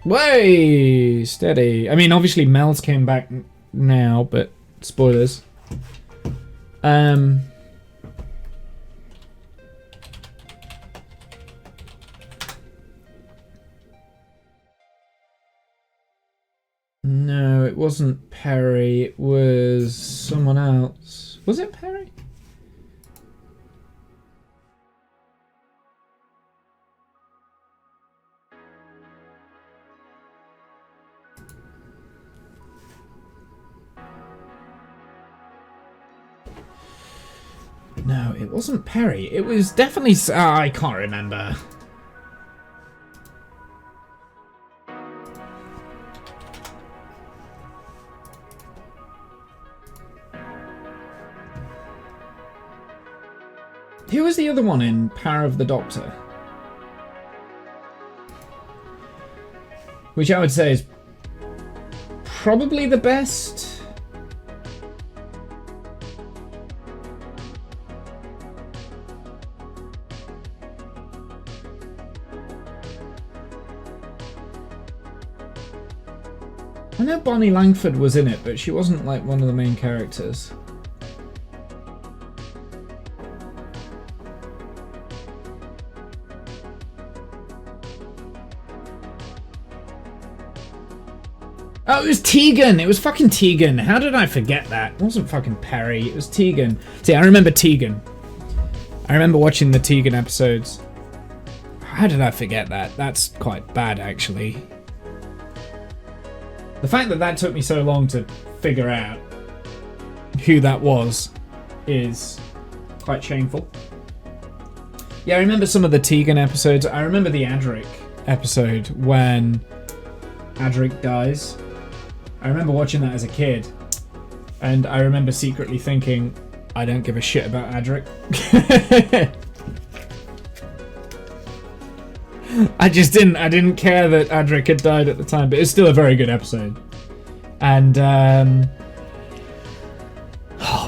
Way steady. I mean, obviously Mel's came back now, but spoilers. No, it wasn't Perry. It was someone else. Was it Perry? No, it wasn't Perry. It was definitely... I can't remember. Who was the other one in Power of the Doctor? Which I would say is probably the best. I know Bonnie Langford was in it, but she wasn't like one of the main characters. Oh, it was Tegan! It was fucking Tegan! How did I forget that? It wasn't fucking Perry, it was Tegan. See, I remember Tegan. I remember watching the Tegan episodes. How did I forget that? That's quite bad, actually. The fact that that took me so long to figure out who that was is quite shameful. Yeah, I remember some of the Tegan episodes. I remember the Adric episode when Adric dies. I remember watching that as a kid, and I remember secretly thinking, I don't give a shit about Adric. I didn't care that Adric had died at the time, but it's still a very good episode. And,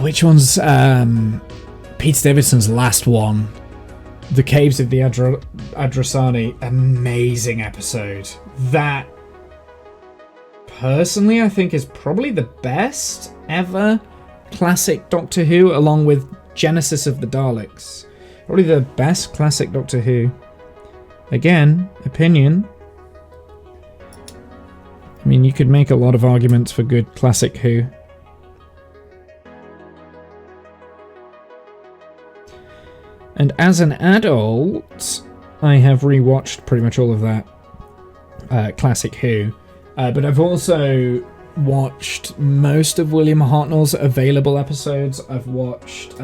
which one's, Pete Davidson's last one? The Caves of the Adrasani. Amazing episode. That, personally, I think is probably the best ever classic Doctor Who, along with Genesis of the Daleks. Probably the best classic Doctor Who. Again, opinion. I mean, you could make a lot of arguments for good classic Who. And as an adult, I have rewatched pretty much all of that classic Who. But I've also watched most of William Hartnell's available episodes. I've watched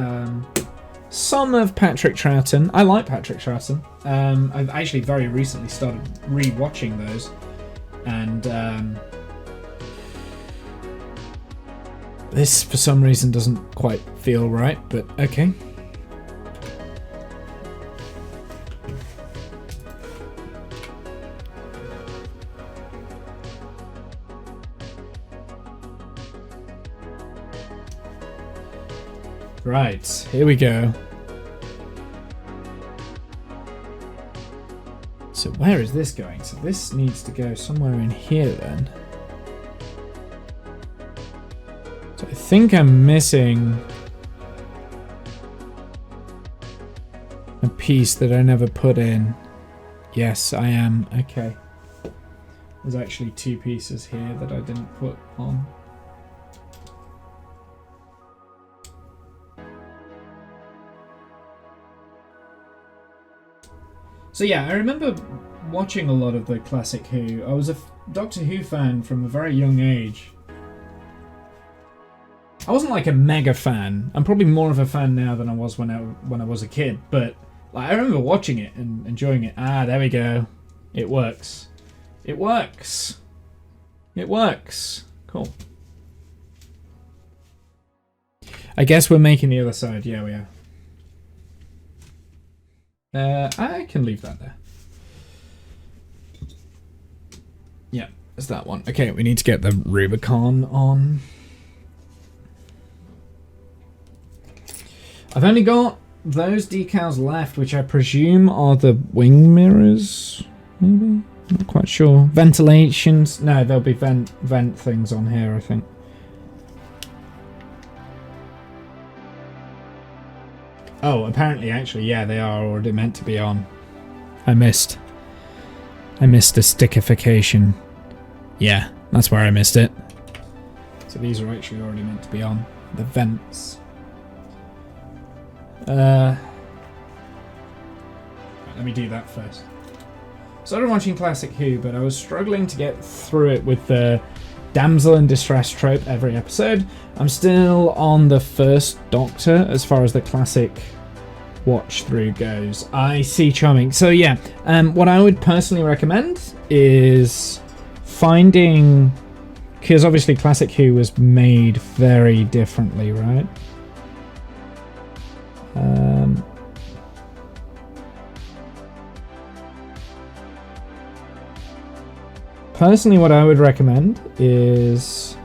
some of Patrick Troughton. I like Patrick Troughton. I've actually very recently started re-watching those. And this, for some reason, doesn't quite feel right, but okay. Right, here we go. So where is this going? So this needs to go somewhere in here then. So I think I'm missing a piece that I never put in. Yes, I am. Okay. There's actually two pieces here that I didn't put on. So yeah, I remember watching a lot of the classic Who. I was a Doctor Who fan from a very young age. I wasn't like a mega fan. I'm probably more of a fan now than I was when I was a kid. But like, I remember watching it and enjoying it. Ah, there we go. It works. It works. It works. Cool. I guess we're making the other side. Yeah, we are. I can leave that there. Yeah, it's that one. Okay, we need to get the Rubicon on. I've only got those decals left, which I presume are the wing mirrors, maybe? Not quite sure. Ventilations. No, there'll be vent things on here, I think. Oh, apparently, actually, yeah, they are already meant to be on. I missed a stickification. Yeah, that's where I missed it. So these are actually already meant to be on. The vents. Let me do that first. Started watching Classic Who, but I was struggling to get through it with the damsel in distress trope every episode. I'm still on the first Doctor as far as the classic watch through goes. I see, charming. So yeah, what I would personally recommend is finding, because obviously Classic Who was made very differently, right? Personally, what I would recommend is,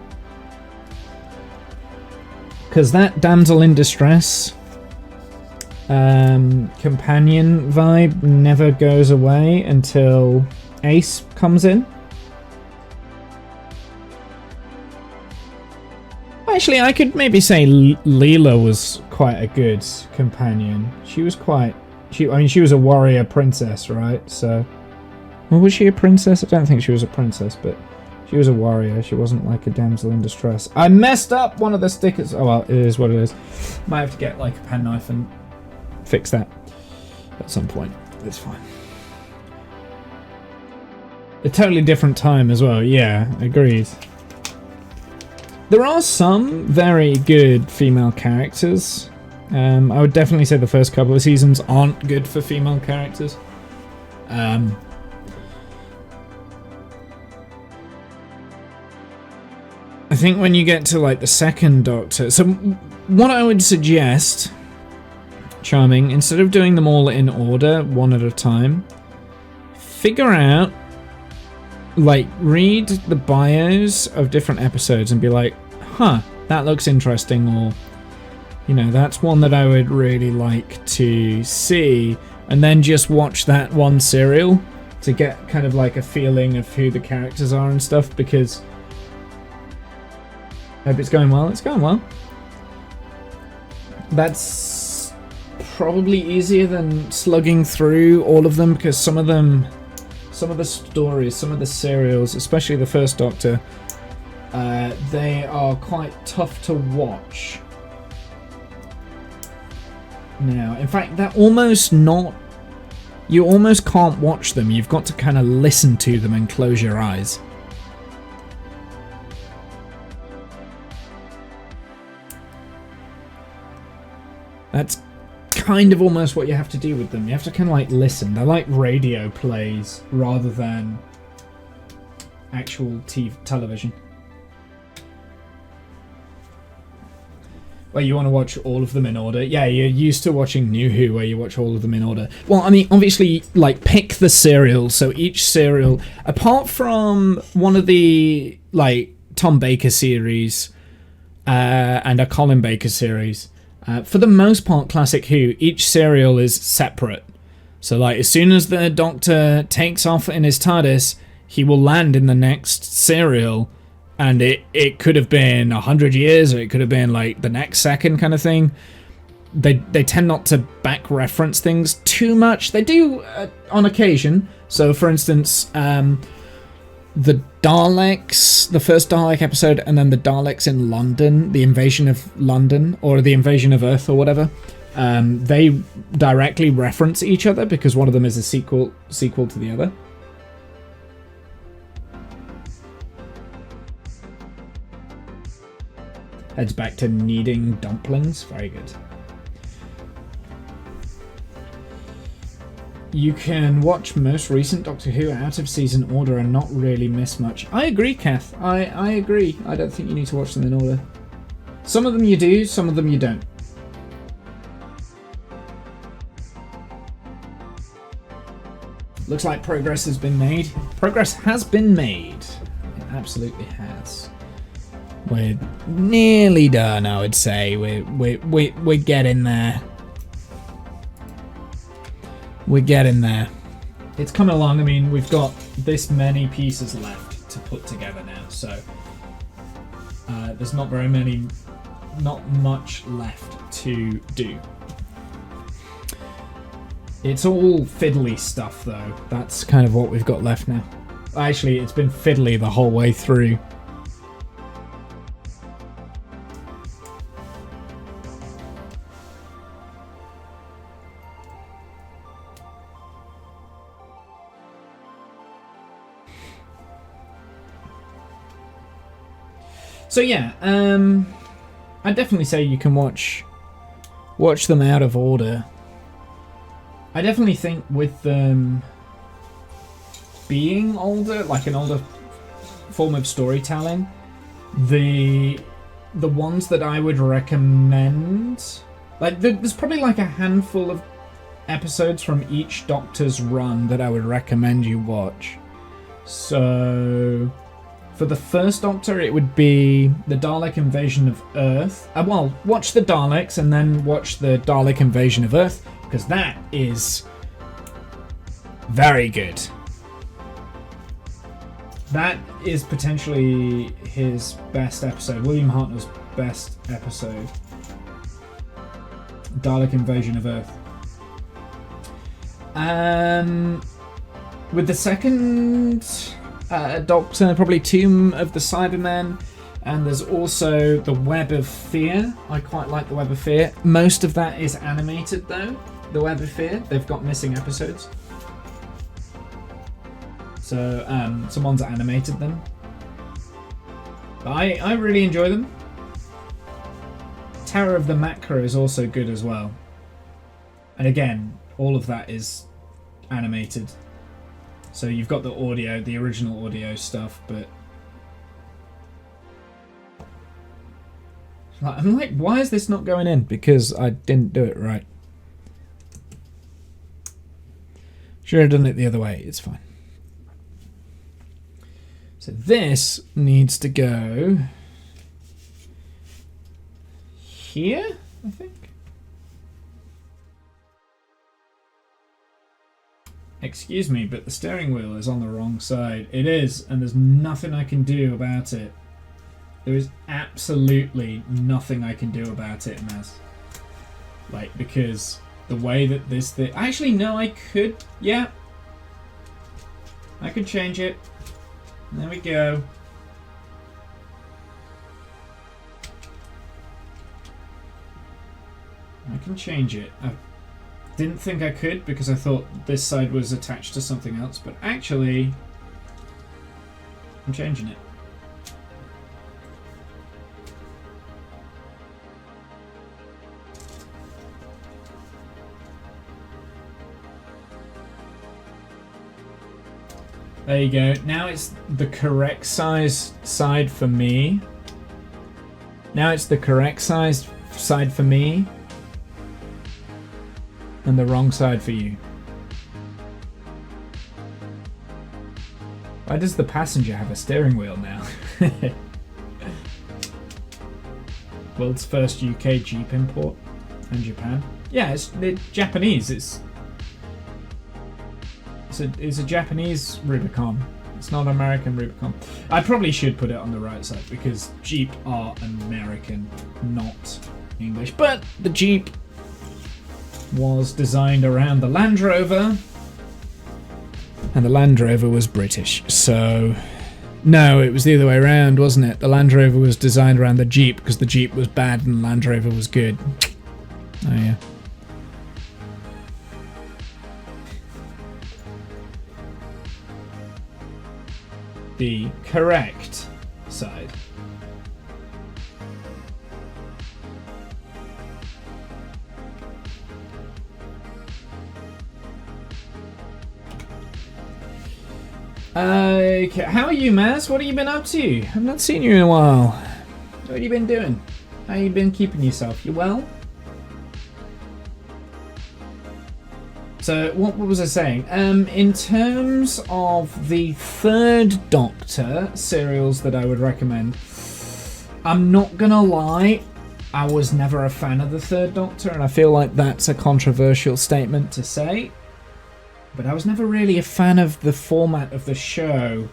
because that damsel in distress companion vibe never goes away until Ace comes in. Actually, I could maybe say Leela was quite a good companion. She was quite... I mean, she was a warrior princess, right? So... Well, was she a princess? I don't think she was a princess, but she was a warrior. She wasn't like a damsel in distress. I messed up one of the stickers. Oh, well, it is what it is. Might have to get like a penknife and fix that at some point. It's fine. A totally different time as well. Yeah, agreed. There are some very good female characters. I would definitely say the first couple of seasons aren't good for female characters. I think when you get to like the second Doctor, so what I would suggest, Charming, instead of doing them all in order, one at a time, figure out, like, read the bios of different episodes and be like, huh, that looks interesting, or, you know, that's one that I would really like to see, and then just watch that one serial to get kind of like a feeling of who the characters are and stuff, because hope it's going well. It's going well. That's probably easier than slugging through all of them, because some of them, some of the stories, some of the serials, especially the first Doctor, they are quite tough to watch. Now, in fact, they're almost not... You almost can't watch them. You've got to kind of listen to them and close your eyes. That's kind of almost what you have to do with them. You have to kind of like listen. They're like radio plays rather than actual television. Well, you want to watch all of them in order? Yeah, you're used to watching New Who where you watch all of them in order. Well, I mean, obviously, like, pick the serial. So each serial, apart from one of the, like, Tom Baker series and a Colin Baker series, for the most part, Classic Who, each serial is separate. So, like, as soon as the Doctor takes off in his TARDIS, he will land in the next serial, and it could have been 100 years, or it could have been, like, the next second kind of thing. They tend not to back-reference things too much. They do on occasion. So, for instance, the Daleks, the first Dalek episode, and then the Daleks in London, the invasion of London, or the invasion of Earth, or whatever, they directly reference each other because one of them is a sequel to the other. Heads back to kneading dumplings. Very good. You can watch most recent Doctor Who out of season order and not really miss much. I agree, Kath. I agree. I don't think you need to watch them in order. Some of them you do, some of them you don't. Looks like progress has been made. Progress has been made. It absolutely has. We're nearly done, I would say. We're getting there. We're getting there. It's coming along. I mean, we've got this many pieces left to put together now, so there's not much left to do. It's all fiddly stuff, though. That's kind of what we've got left now. Actually, it's been fiddly the whole way through. So yeah, I'd definitely say you can watch them out of order. I definitely think with them being older, like an older form of storytelling, the ones that I would recommend, like there's probably like a handful of episodes from each Doctor's run that I would recommend you watch. So for the first Doctor, it would be the Dalek Invasion of Earth. Well, watch the Daleks and then watch the Dalek Invasion of Earth, because that is very good. That is potentially his best episode, William Hartnell's best episode. Dalek Invasion of Earth. With the second Doctor, probably Tomb of the Cybermen, and there's also the Web of Fear. I quite like the Web of Fear. Most of that is animated though, the Web of Fear. They've got missing episodes. So someone's animated them. But I really enjoy them. Terror of the Macra is also good as well. And again, all of that is animated. So you've got the audio, the original audio stuff, but I'm like, why is this not going in? Because I didn't do it right. Should have done it the other way. It's fine. So this needs to go here, I think. Excuse me, but the steering wheel is on the wrong side. It is, and there's nothing I can do about it. There is absolutely nothing I can do about it, Maz. Like, because the way that this thing... Actually, no, I could... Yeah. I could change it. There we go. I can change it. I didn't think I could because I thought this side was attached to something else, but actually I'm changing it. There you go. Now it's the correct size side for me. Now it's the correct size side for me. And the wrong side for you. Why does the passenger have a steering wheel now? World's first UK Jeep import in Japan. Yeah, it's Japanese. It's a Japanese Rubicon. It's not an American Rubicon. I probably should put it on the right side because Jeep are American, not English. But the Jeep was designed around the Land Rover, and the Land Rover was British. So, no, it was the other way around, wasn't it? The Land Rover was designed around the Jeep because the Jeep was bad and the Land Rover was good. Oh yeah. The correct side. Okay, how are you, Maz? What have you been up to? I've not seen you in a while. What have you been doing? How you been keeping yourself? You well? So, what was I saying? In terms of the third Doctor serials that I would recommend, I'm not gonna lie, I was never a fan of the third Doctor, and I feel like that's a controversial statement to say. But I was never really a fan of the format of the show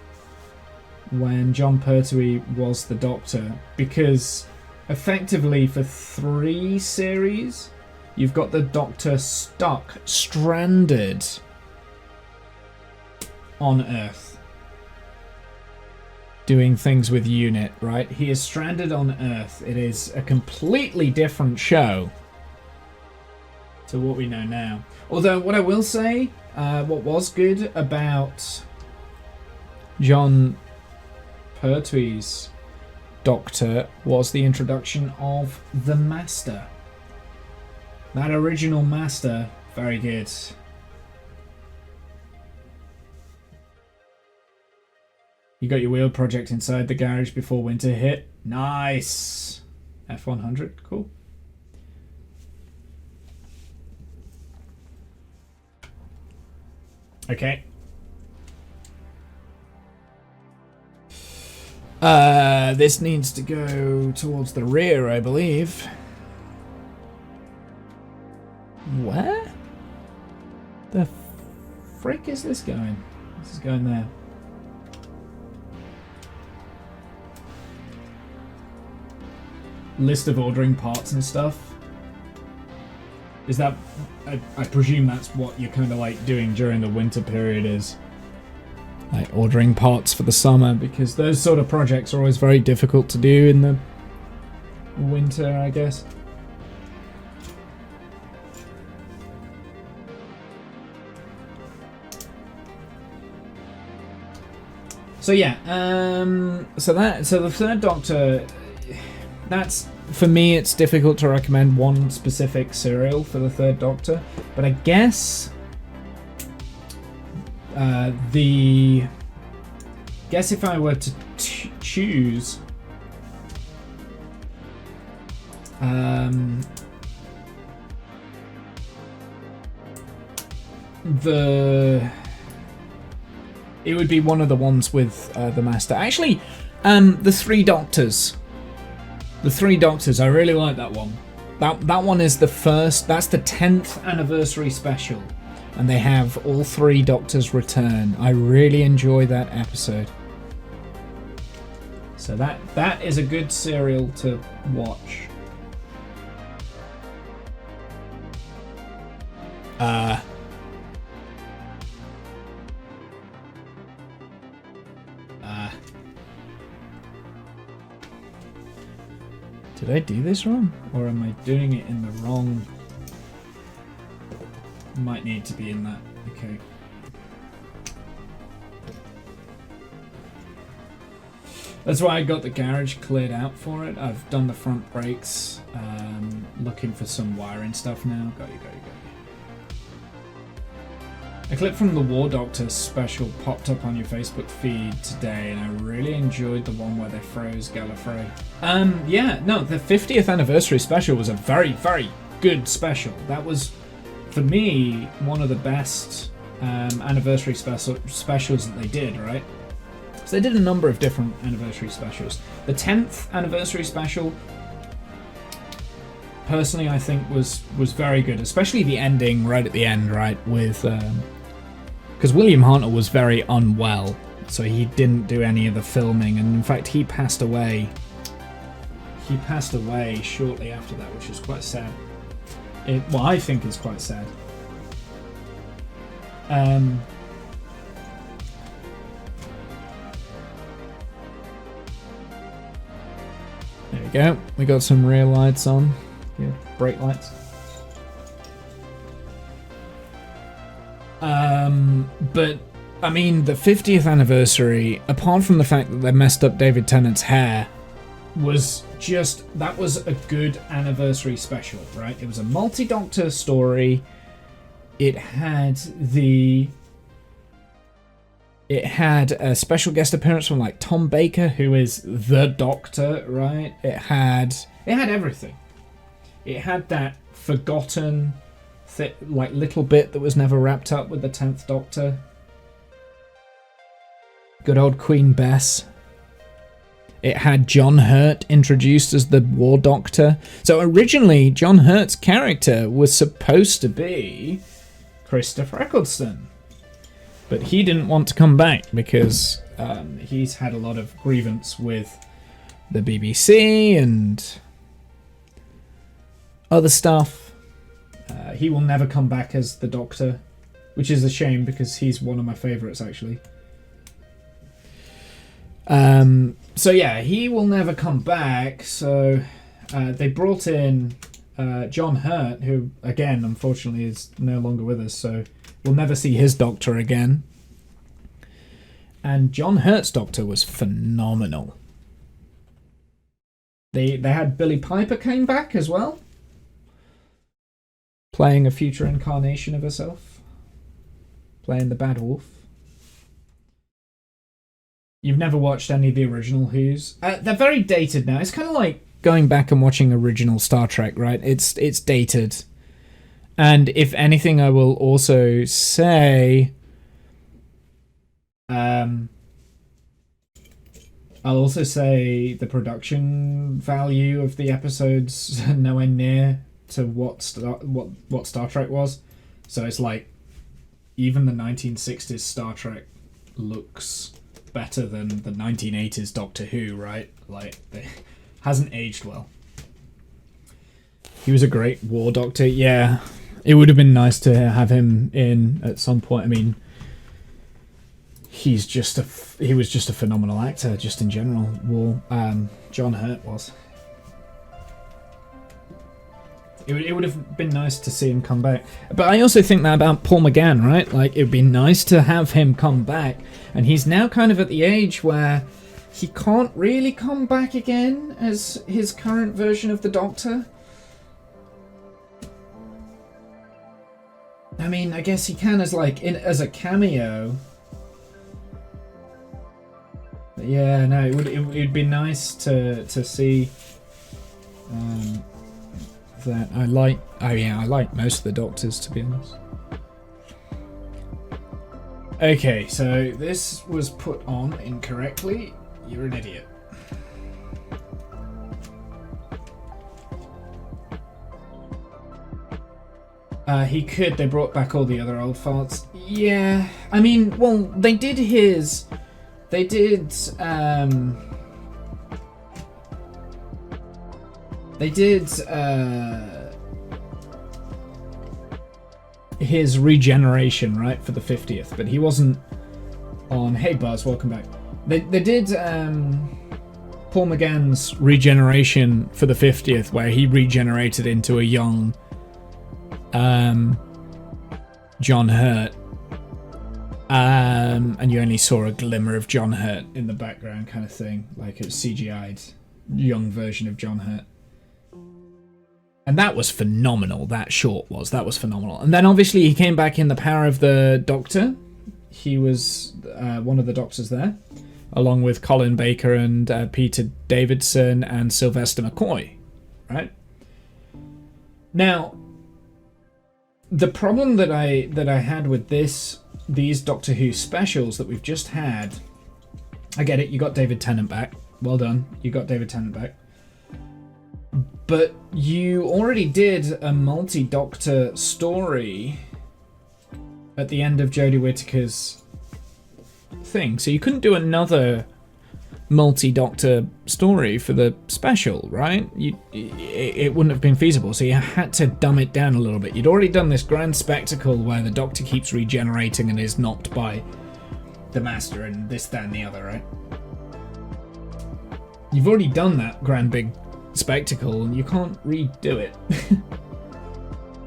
when Jon Pertwee was the Doctor, because effectively for 3 series, you've got the Doctor stuck, stranded on Earth, doing things with UNIT, right? He is stranded on Earth. It is a completely different show to what we know now. Although, what I will say, what was good about Jon Pertwee's Doctor was the introduction of the Master. That original Master, very good. You got your wheel project inside the garage before winter hit. Nice. F100, cool. Okay. This needs to go towards the rear, I believe. Where? The frick is this going? This is going there. List of ordering parts and stuff. Is that... I presume that's what you're kind of like doing during the winter period, is like ordering parts for the summer, because those sort of projects are always very difficult to do in the winter, I guess. So yeah, so the Third Doctor, that's, for me, it's difficult to recommend one specific serial for the Third Doctor, but I guess if I were to choose it would be one of the ones with the Master. Actually, the Three Doctors. The Three Doctors, I really like that one. That one is the first, that's the 10th anniversary special. And they have all three Doctors return. I really enjoy that episode. So that is a good serial to watch. Did I do this wrong? Or am I doing it in the wrong... Might need to be in that. Okay. That's why I got the garage cleared out for it. I've done the front brakes. Looking for some wiring stuff now. Got you. A clip from the War Doctor special popped up on your Facebook feed today, and I really enjoyed the one where they froze Gallifrey. Yeah, no, the 50th anniversary special was a very, very good special. That was, for me, one of the best anniversary specials that they did, right? So they did a number of different anniversary specials. The 10th anniversary special, personally, I think was very good, especially the ending right at the end, right, with... Because William Hartnell was very unwell, so he didn't do any of the filming, and in fact he passed away. He passed away shortly after that, which is quite sad. Well, I think it's quite sad. There we go. We got some rear lights on. Good. Brake lights. But I mean, the 50th anniversary, apart from the fact that they messed up David Tennant's hair, was just, that was a good anniversary special, right? It was a multi-Doctor story. It had a special guest appearance from like Tom Baker, who is the Doctor, right? It had everything. It had that forgotten like little bit that was never wrapped up with the 10th Doctor. Good old Queen Bess. It had John Hurt introduced as the War Doctor. So originally, John Hurt's character was supposed to be Christopher Eccleston. But he didn't want to come back because he's had a lot of grievance with the BBC and other stuff. He will never come back as the Doctor, which is a shame because he's one of my favourites, actually. So yeah, he will never come back. So they brought in John Hurt, who, again, unfortunately is no longer with us, so we'll never see his Doctor again. And John Hurt's Doctor was phenomenal. They had Billy Piper came back as well, playing a future incarnation of herself, playing the Bad Wolf. You've never watched any of the original Who's? They're very dated now. It's kind of like going back and watching original Star Trek, right? It's dated. And if anything, I will also say... I'll also say the production value of the episodes nowhere near to what Star Trek was. So it's like even the 1960s Star Trek looks better than the 1980s Doctor Who, right? Like, it hasn't aged well. He was a great war doctor. Yeah, it would have been nice to have him in at some point. I mean, he was just a phenomenal actor, just in general. John Hurt was. It would have been nice to see him come back. But I also think that about Paul McGann, right? Like, it would be nice to have him come back. And he's now kind of at the age where he can't really come back again as his current version of the Doctor. I mean, I guess he can as a cameo. But yeah, no, it would be nice to see that. I like most of the Doctors, to be honest. Okay, so this was put on incorrectly. You're an idiot. He could. They brought back all the other old farts. Yeah, I mean, well, they did his. They did. They did. His regeneration, right, for the 50th, but he wasn't on. Hey Buzz, welcome back. They did Paul McGann's regeneration for the 50th, where he regenerated into a young John Hurt, and you only saw a glimmer of John Hurt in the background, kind of thing, like a CGI'd young version of John Hurt. And that was phenomenal. That was phenomenal. And then obviously he came back in The Power of the Doctor. He was one of the Doctors there, along with Colin Baker and Peter Davidson and Sylvester McCoy, right? Now, the problem that I had with these Doctor Who specials that we've just had, I get it, you got David Tennant back. Well done, you got David Tennant back. But you already did a multi-Doctor story at the end of Jodie Whittaker's thing, so you couldn't do another multi-Doctor story for the special, right? It wouldn't have been feasible, so you had to dumb it down a little bit. You'd already done this grand spectacle where the Doctor keeps regenerating and is knocked by the Master and this, that, and the other, right? You've already done that grand big spectacle and you can't redo it.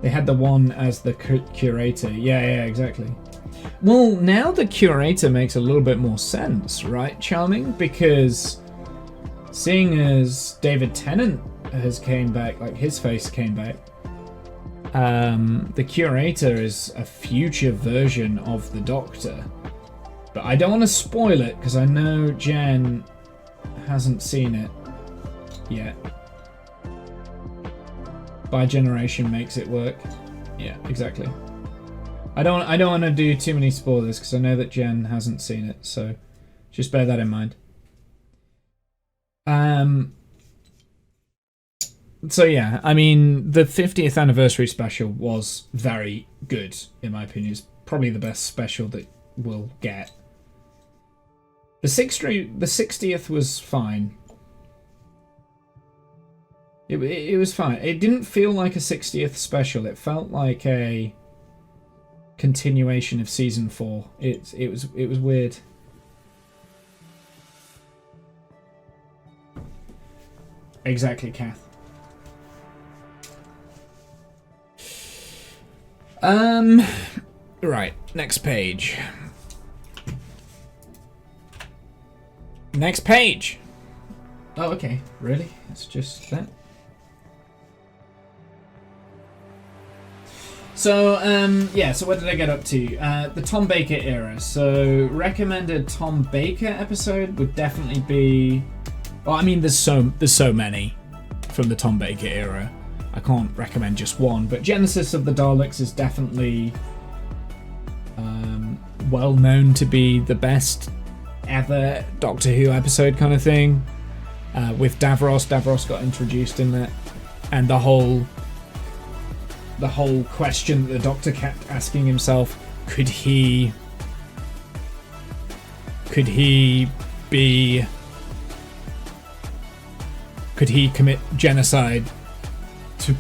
They had the one as the curator. Yeah, exactly. Well, now the curator makes a little bit more sense, right, Charming? Because seeing as David Tennant has came back, like his face came back, the curator is a future version of the Doctor. But I don't want to spoil it because I know Jen hasn't seen it yet. Bi-generation makes it work. Yeah, exactly. I don't want to do too many spoilers because I know that Jen hasn't seen it, so just bear that in mind. So yeah, I mean, the 50th anniversary special was very good, in my opinion. It's probably the best special that we'll get. The 60th was fine. It was fine. It didn't feel like a 60th special. It felt like a continuation of season 4. It was weird. Exactly, Kath. Right, next page. Next page. Oh, okay. Really? It's just that. So, yeah, so what did I get up to? The Tom Baker era. So, recommended Tom Baker episode would definitely be... Well, I mean, there's so many from the Tom Baker era. I can't recommend just one, but Genesis of the Daleks is definitely well known to be the best ever Doctor Who episode kind of thing. With Davros. Davros got introduced in that. And the whole question that the Doctor kept asking himself, could he commit genocide to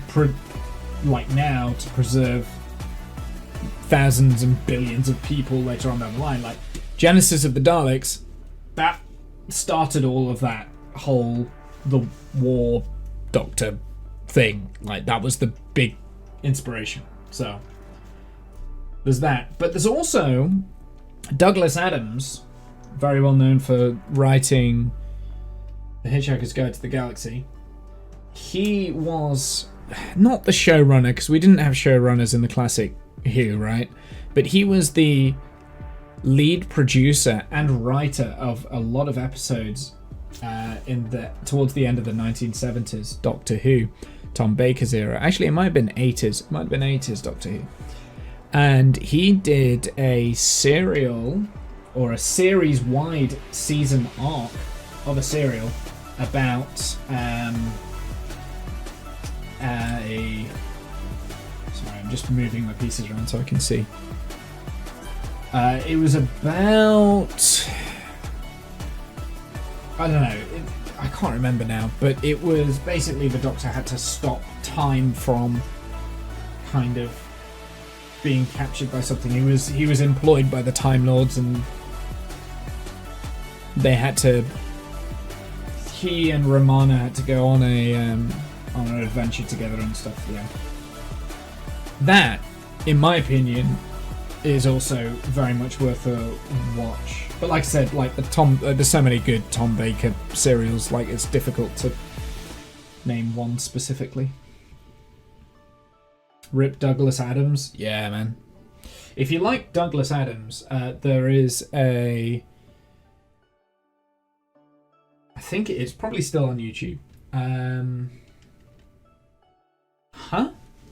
preserve thousands and billions of people later on down the line? Like, Genesis of the Daleks, that started all of that whole the war Doctor thing. Like, that was the big inspiration. So there's that. But there's also Douglas Adams, very well known for writing The Hitchhiker's Guide to the Galaxy. He was not the showrunner, because we didn't have showrunners in the classic Who, right? But he was the lead producer and writer of a lot of episodes towards the end of the 1970s Doctor Who, Tom Baker's era. Actually, it might have been 80s. It might have been 80s Doctor Who. And he did a serial or a series-wide season arc of a serial about sorry, I'm just moving my pieces around so I can see. It was about... I don't know. I can't remember now, but it was basically the Doctor had to stop time from kind of being captured by something. He was employed by the Time Lords, and they had to... He and Romana had to go on an adventure together and stuff. Yeah, that, in my opinion, is also very much worth a watch. But like I said, like there's so many good Tom Baker serials. Like, it's difficult to name one specifically. Rip Douglas Adams, yeah, man. If you like Douglas Adams, there is a... I think it's probably still on YouTube. Huh?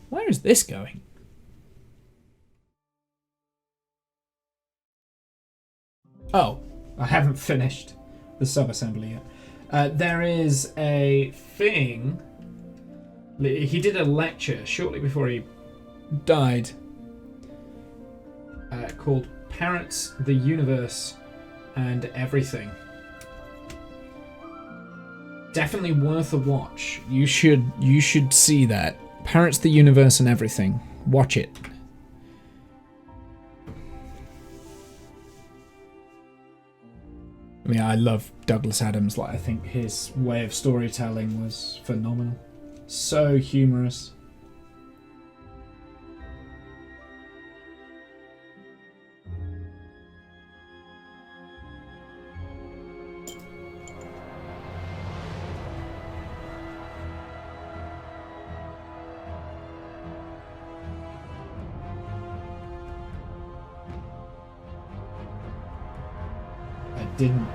Where is this going? Oh, I haven't finished the sub-assembly yet. There is a thing... He did a lecture shortly before he died called Parrots, the Universe, and Everything. Definitely worth a watch. You should see that. Parrots, the Universe, and Everything. Watch it. I mean, I love Douglas Adams. Like, I think his way of storytelling was phenomenal. So humorous. I didn't...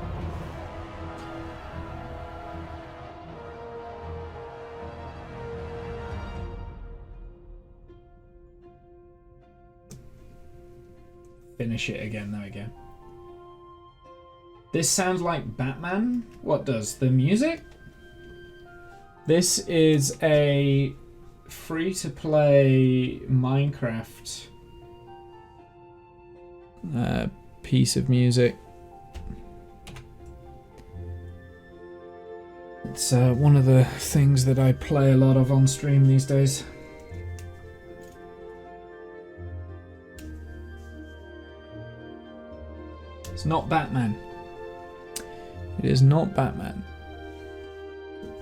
Finish it again, there we go. This sounds like Batman. What does? The music? This is a free-to-play Minecraft piece of music. It's one of the things that I play a lot of on stream these days. It's not Batman. It is not Batman.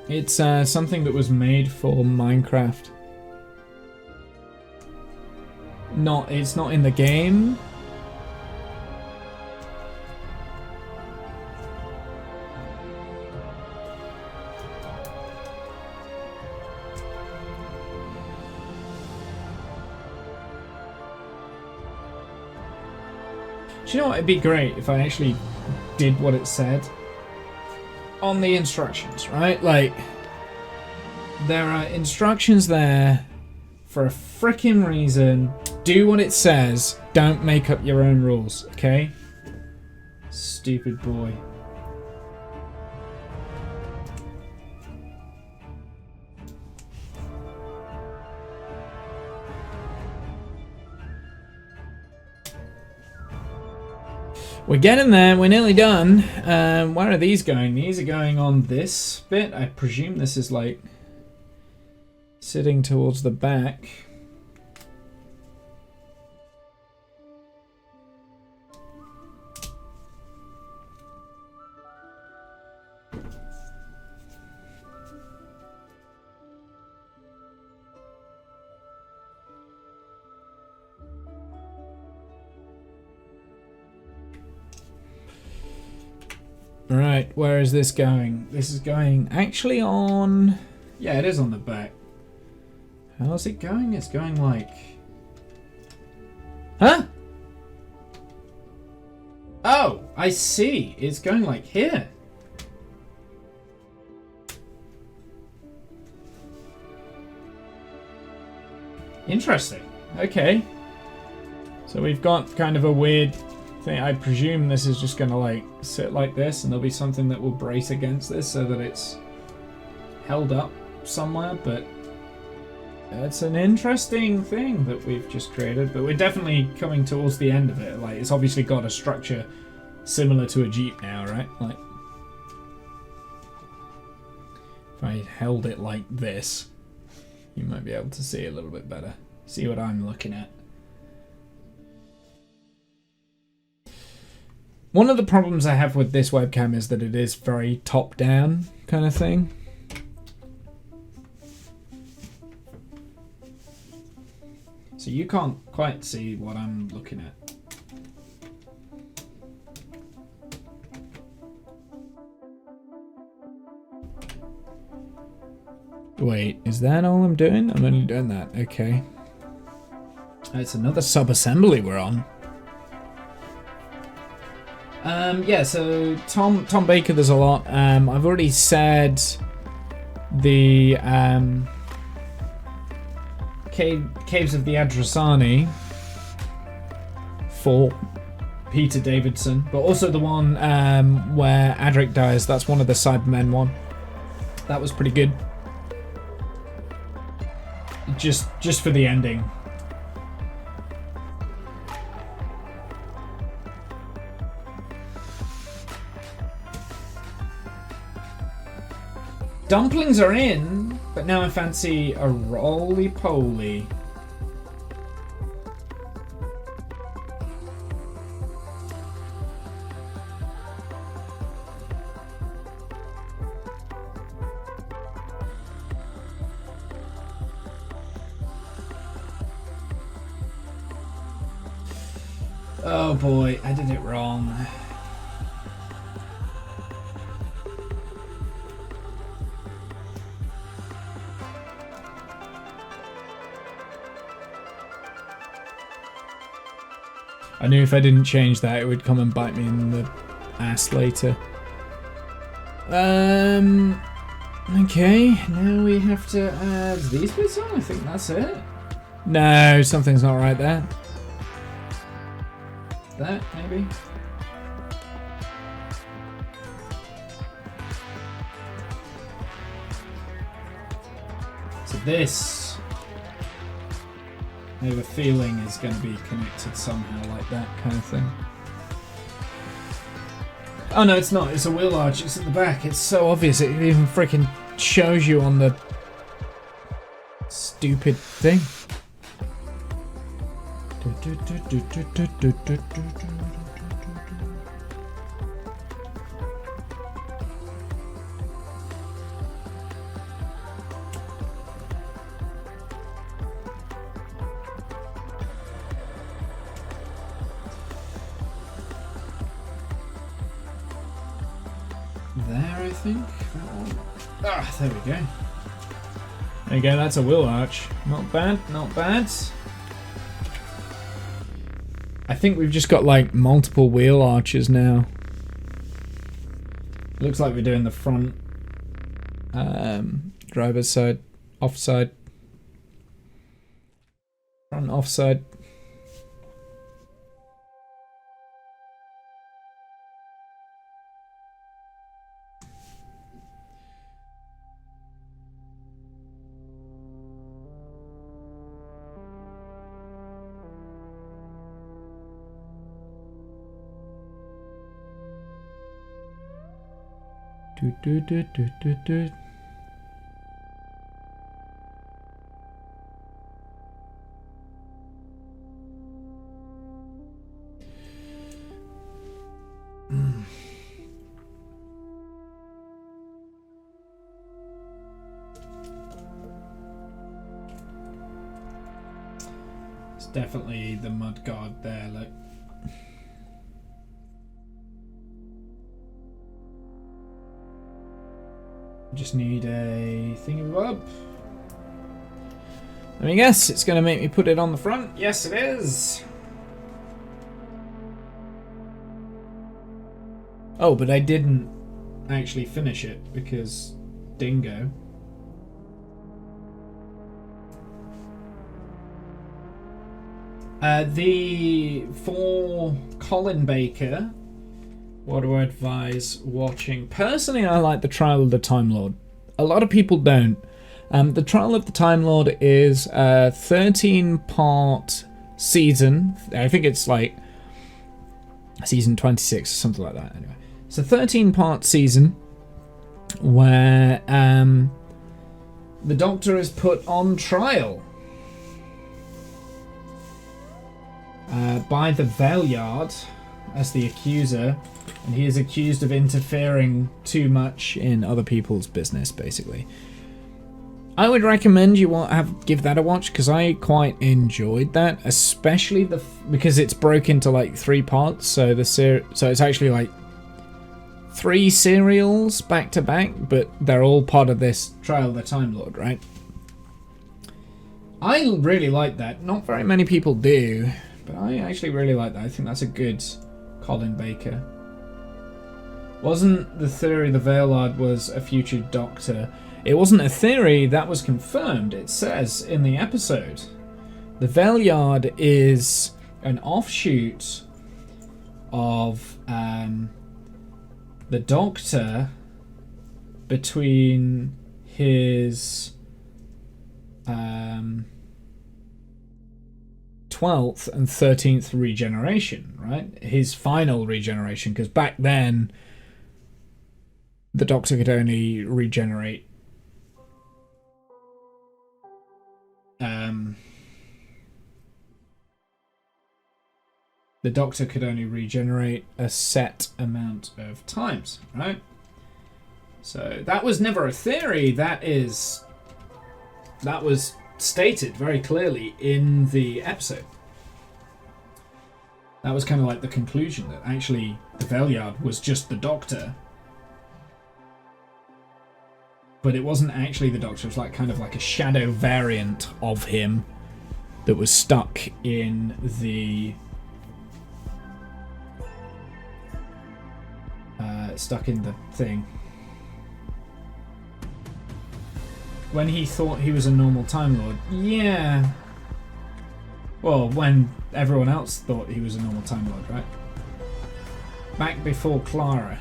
It's something that was made for Minecraft. It's not in the game. Do you know what? It'd be great if I actually did what it said on the instructions, right? Like, there are instructions there for a freaking reason. Do what it says. Don't make up your own rules, okay? Stupid boy. We're getting there. We're nearly done. Where are these going? These are going on this bit. I presume this is like sitting towards the back. Right, where is this going? This is going actually on... Yeah, it is on the back. How's it going? It's going like... Huh? Oh, I see. It's going like here. Interesting. Okay. So we've got kind of a weird... I presume this is just going to like sit like this and there'll be something that will brace against this so that it's held up somewhere, but it's an interesting thing that we've just created, but we're definitely coming towards the end of it. Like, it's obviously got a structure similar to a Jeep now, right? Like, if I held it like this, you might be able to see a little bit better. See what I'm looking at. One of the problems I have with this webcam is that it is very top-down kind of thing. So you can't quite see what I'm looking at. Wait, is that all I'm doing? I'm only doing that, okay. It's another sub-assembly we're on. Yeah, so Tom Baker, there's a lot. I've already said the Caves of the Adrasani for Peter Davidson, but also the one where Adric dies. That's one of the Cybermen one. That was pretty good. Just for the ending. Dumplings are in, but now I fancy a roly-poly. Oh boy, I did it wrong. I knew if I didn't change that, it would come and bite me in the ass later. Okay, now we have to add these bits on. I think that's it. No, something's not right there. That, maybe? So this, I have a feeling is going to be connected somehow like that kind of thing. Oh no, it's not. It's a wheel arch. It's at the back. It's so obvious. It even freaking shows you on the stupid thing. There, I think. That one. Ah, there we go. There you go, that's a wheel arch. Not bad, not bad. I think we've just got like multiple wheel arches now. Looks like we're doing the front driver's side, offside, front offside. Do, do, do, do, do, do. It's definitely the mud guard there, look. Just need a thingamabob. Let me guess, it's going to make me put it on the front. Yes, it is. Oh, but I didn't actually finish it because dingo. For Colin Baker, what do I advise watching? Personally, I like The Trial of the Time Lord. A lot of people don't. The Trial of the Time Lord is a 13-part season. I think it's like season 26 or something like that. Anyway, it's a 13-part season where the Doctor is put on trial by the Valeyard as the accuser, and he is accused of interfering too much in other people's business, basically. I would recommend you give that a watch, because I quite enjoyed that, especially because it's broke into like 3 parts, so it's actually like 3 serials back to back, but they're all part of this Trial of the Time Lord, right? I really like that. Not very many people do, but I actually really like that. I think that's a good Colin Baker. Wasn't the theory the Valeyard was a future Doctor? It wasn't a theory, that was confirmed. It says in the episode, the Valeyard is an offshoot of the Doctor between his 12th and 13th regeneration, right? His final regeneration, because back then the Doctor could only regenerate a set amount of times, right? So that was never a theory. That was stated very clearly in the episode. That was kind of like the conclusion, that actually the Valeyard was just the Doctor, but it wasn't actually the Doctor. It was like kind of like a shadow variant of him that was stuck in the thing. When he thought he was a normal Time Lord, yeah. Well, when everyone else thought he was a normal Time Lord, right? Back before Clara.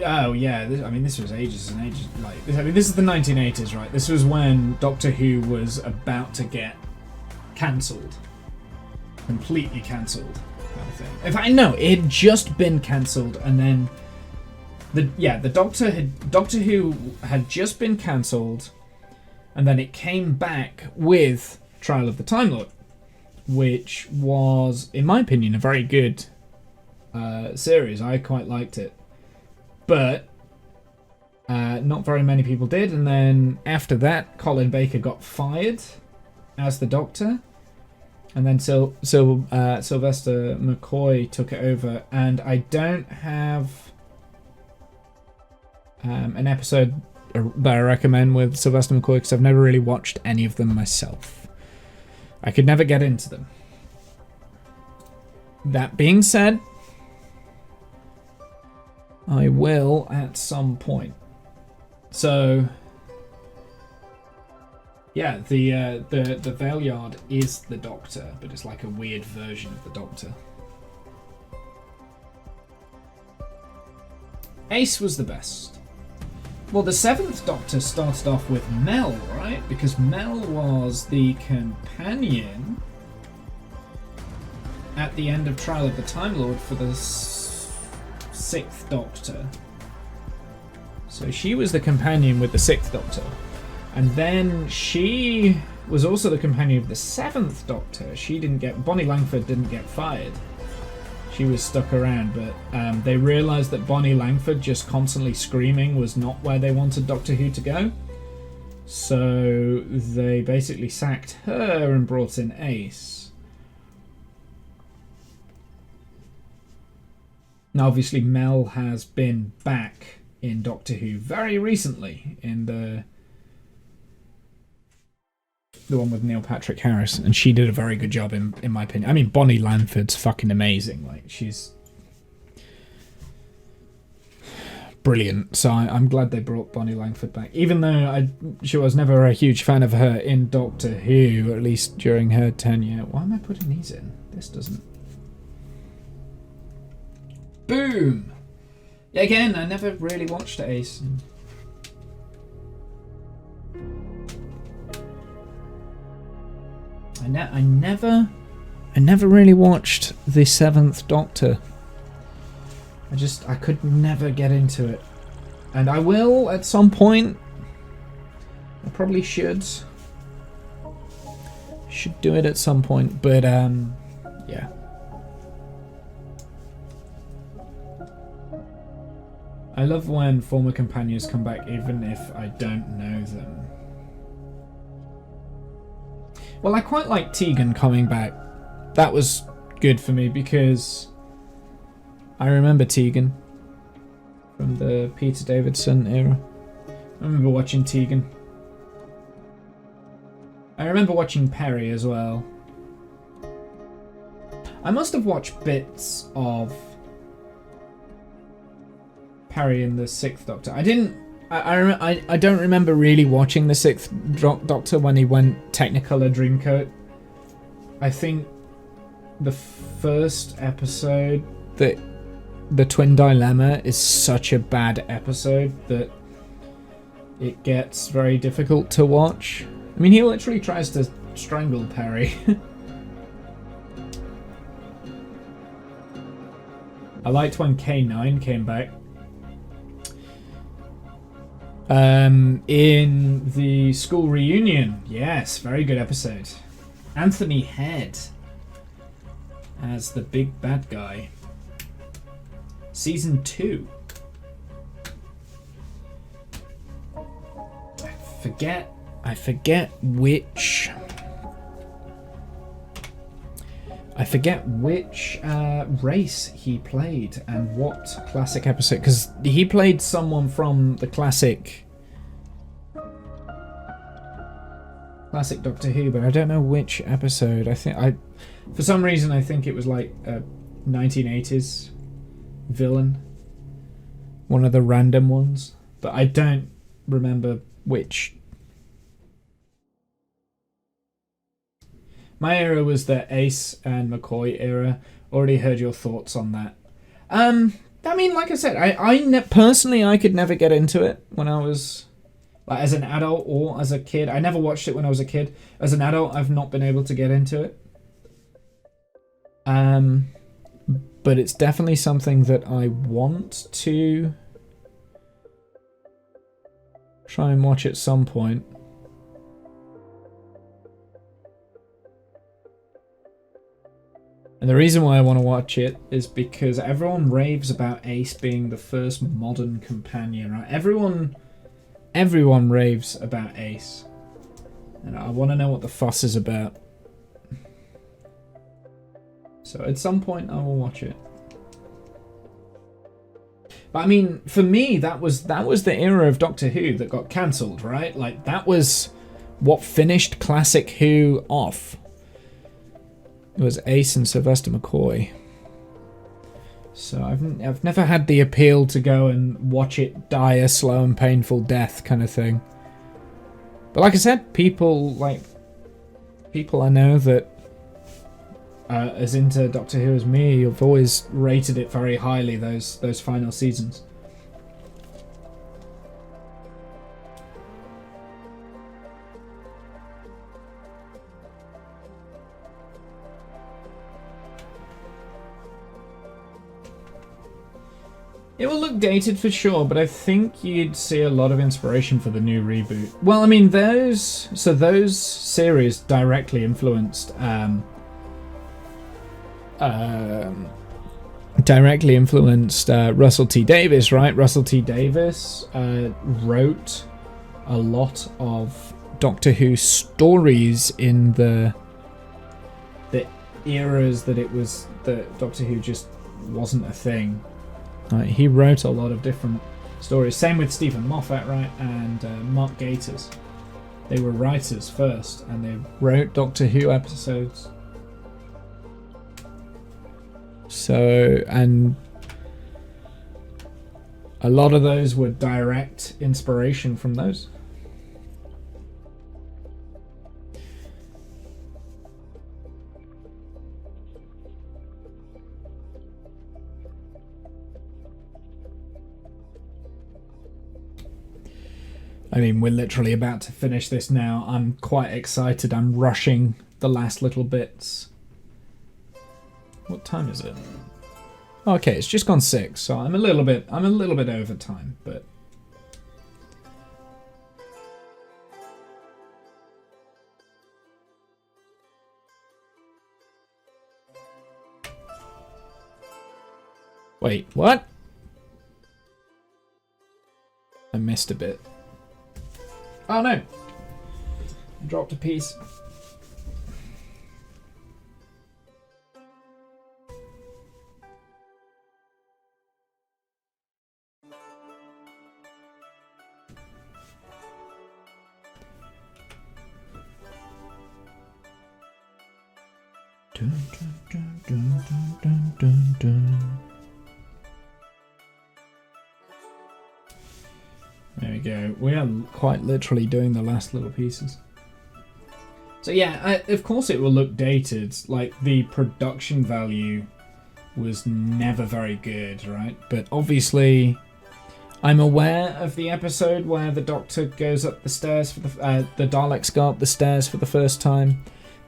Oh yeah, this was ages and ages. This is the 1980s, right? This was when Doctor Who was about to get cancelled, completely cancelled, kind of thing. In fact, no, it had just been cancelled, and then the Doctor Who had just been cancelled, and then it came back with Trial of the Time Lord, which was, in my opinion, a very good series. I quite liked it. But not very many people did, and then after that, Colin Baker got fired as the Doctor, and then Sylvester McCoy took it over, and I don't have an episode that I recommend with Sylvester McCoy, because I've never really watched any of them myself. I could never get into them. That being said, I will at some point. So, yeah, the Valeyard is the Doctor, but it's like a weird version of the Doctor. Ace was the best. Well, the 7th Doctor started off with Mel, right? Because Mel was the companion at the end of Trial of the Time Lord for the 6th Doctor. So she was the companion with the 6th Doctor. And then she was also the companion of the 7th Doctor. Bonnie Langford didn't get fired. She was stuck around, but they realised that Bonnie Langford just constantly screaming was not where they wanted Doctor Who to go. So they basically sacked her and brought in Ace. Now, obviously, Mel has been back in Doctor Who very recently in the one with Neil Patrick Harris, and she did a very good job in my opinion. I mean, Bonnie Langford's fucking amazing. Like, she's brilliant. So I'm glad they brought Bonnie Langford back, even though she was never a huge fan of her in Doctor Who, at least during her tenure. Why am I putting these in? This doesn't. Boom! Again, I never really watched Ace. I never really watched the 7th Doctor. I could never get into it. And I will at some point. I probably should. Should do it at some point, but yeah. I love when former companions come back even if I don't know them. Well, I quite like Tegan coming back. That was good for me because I remember Tegan from the Peter Davidson era. I remember watching Tegan. I remember watching Perry as well. I must have watched bits of Perry in the 6th Doctor. I don't remember really watching the 6th Doctor when he went Technicolor Dreamcoat. I think the first episode, the Twin Dilemma, is such a bad episode that it gets very difficult to watch. I mean, he literally tries to strangle Perry. I liked when K9 came back. In the school reunion, yes, very good episode. Anthony Head as the big bad guy. Season 2. I forget which race he played and what classic episode, because he played someone from the classic Doctor Who, but I don't know which episode. For some reason I think it was like a 1980s villain, one of the random ones, but I don't remember which. My era was the Ace and McCoy era. Already heard your thoughts on that. I mean, like I said, personally, I could never get into it when I was, like, as an adult or as a kid. I never watched it when I was a kid. As an adult, I've not been able to get into it. But it's definitely something that I want to try and watch at some point. And the reason why I want to watch it is because everyone raves about Ace being the first modern companion, right? Everyone raves about Ace. And I want to know what the fuss is about. So at some point I will watch it. But I mean, for me, that was the era of Doctor Who that got cancelled, right? Like, that was what finished classic Who off. It was Ace and Sylvester McCoy. So I've never had the appeal to go and watch it die a slow and painful death kind of thing. But like I said, people I know that as into Doctor Who as me, have always rated it very highly, those final seasons. It will look dated for sure, but I think you'd see a lot of inspiration for the new reboot. Well, I mean, those series directly influenced Russell T Davies, right? Russell T Davies wrote a lot of Doctor Who stories in the eras that Doctor Who just wasn't a thing. He wrote a lot of different stories. Same with Stephen Moffat, right? And Mark Gatiss. They were writers first, and they wrote Doctor Who episodes. So, and a lot of those were direct inspiration from those. I mean, we're literally about to finish this now. I'm quite excited. I'm rushing the last little bits. What time is it? Okay, it's just gone 6, so I'm a little bit over time, but wait, what? I missed a bit. Oh no! I dropped a piece. Dun, dun, dun, dun, dun, dun, dun. There we go. We are quite literally doing the last little pieces. So yeah, of course it will look dated. Like, the production value was never very good, right? But obviously, I'm aware of the episode where the Doctor goes up the stairs for the Daleks go up the stairs for the first time.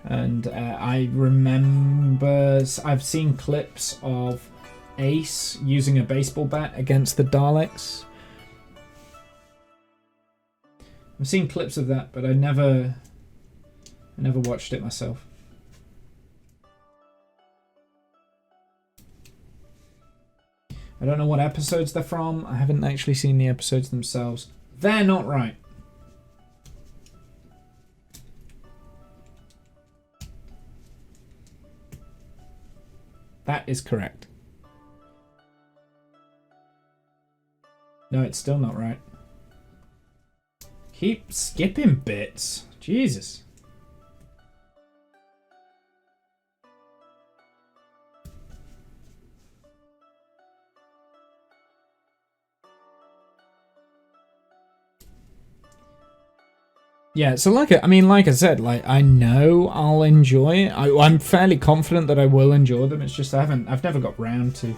And I remember I've seen clips of Ace using a baseball bat against the Daleks. I've seen clips of that, but I never watched it myself. I don't know what episodes they're from. I haven't actually seen the episodes themselves. They're not right. That is correct. No, it's still not right. Keep skipping bits. Jesus. Yeah, so like I said, like, I know I'll enjoy it. I'm fairly confident that I will enjoy them. It's just I've never got round to.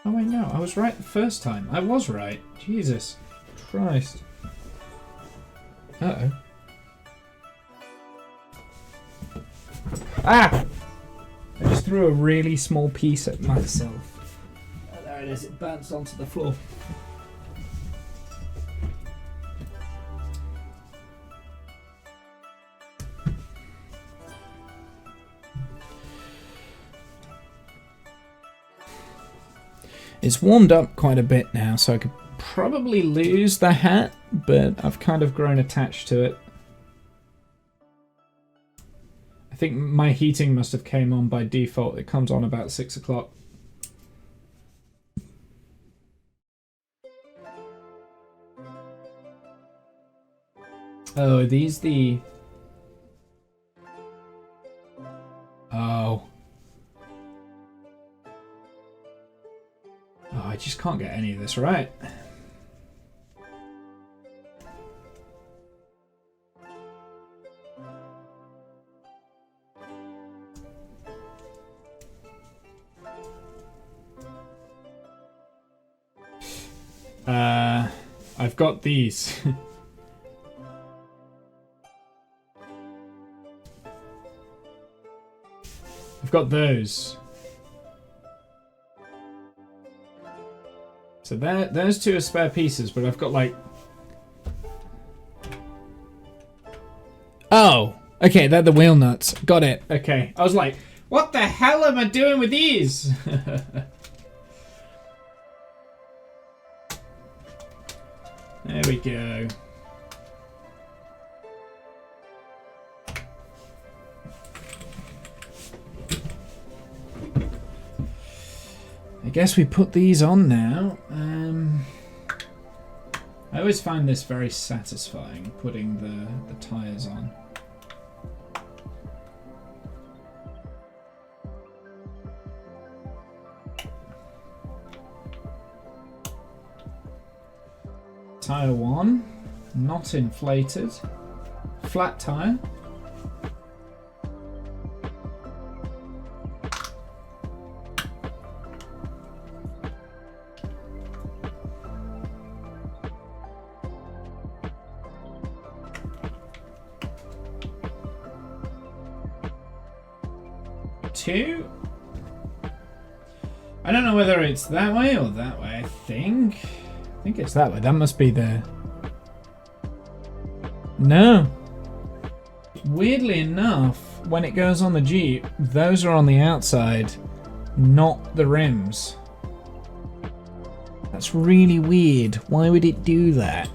Oh wait, no, I was right the first time. I was right. Jesus Christ. Uh-oh. Ah! I just threw a really small piece at myself. Oh, there it is. It bounced onto the floor. It's warmed up quite a bit now, so I could probably lose the hat, but I've kind of grown attached to it. I think my heating must have came on by default. It comes on about 6 o'clock. Oh, are these the... Oh, this right. I've got these. I've got those. So those two are spare pieces, but I've got like... Oh, okay, they're the wheel nuts. Got it. Okay. I was like, what the hell am I doing with these? There we go. I guess we put these on now. I always find this very satisfying, putting the tyres on. Tyre 1, not inflated. Flat tyre. Two. I don't know whether it's that way or that way. I think it's that way. That must be the... No. Weirdly enough, when it goes on the Jeep, those are on the outside, not the rims. That's really weird. Why would it do that?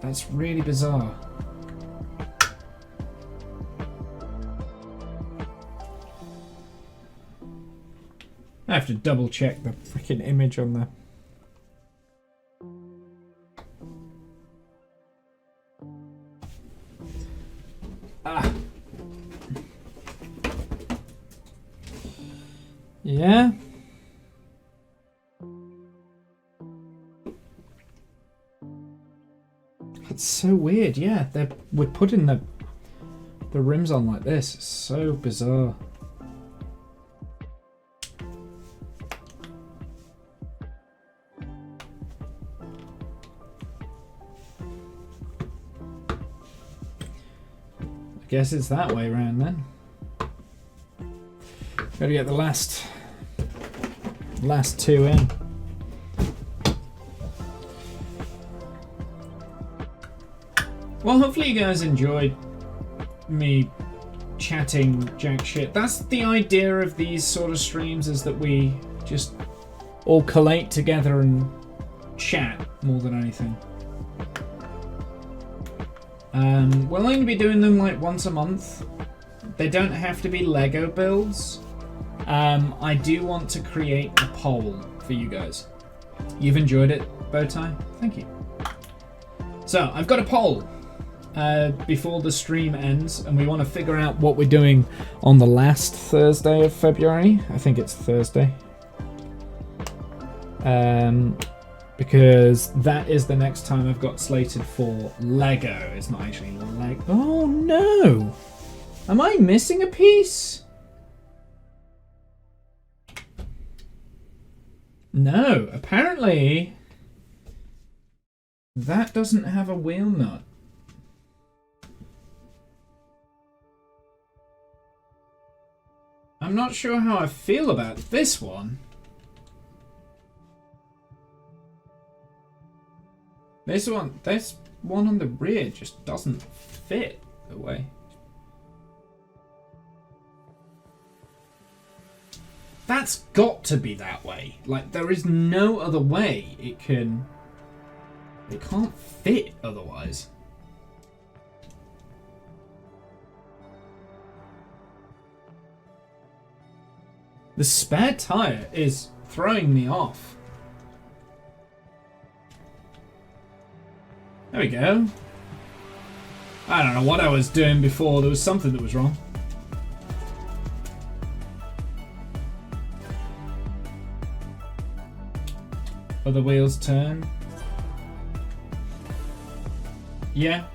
That's really bizarre. I have to double check the freaking image on there. Yeah. That's so weird. Yeah, we're putting the rims on like this. It's so bizarre. Guess it's that way around then. Gotta get the last two in. Well, hopefully you guys enjoyed me chatting jack shit. That's the idea of these sort of streams, is that we just all collate together and chat more than anything. We'll only be doing them like once a month. They don't have to be Lego builds. I do want to create a poll for you guys. You've enjoyed it, Bowtie? Thank you. So, I've got a poll before the stream ends, and we want to figure out what we're doing on the last Thursday of February. I think it's Thursday. Because that is the next time I've got slated for Lego. It's not actually Lego. Oh no! Am I missing a piece? No, apparently that doesn't have a wheel nut. I'm not sure how I feel about this one. This one on the rear just doesn't fit the way. That's got to be that way. Like, there is no other way it can't fit otherwise. The spare tire is throwing me off. There we go. I don't know what I was doing before. There was something that was wrong. Other wheels turn. Yeah.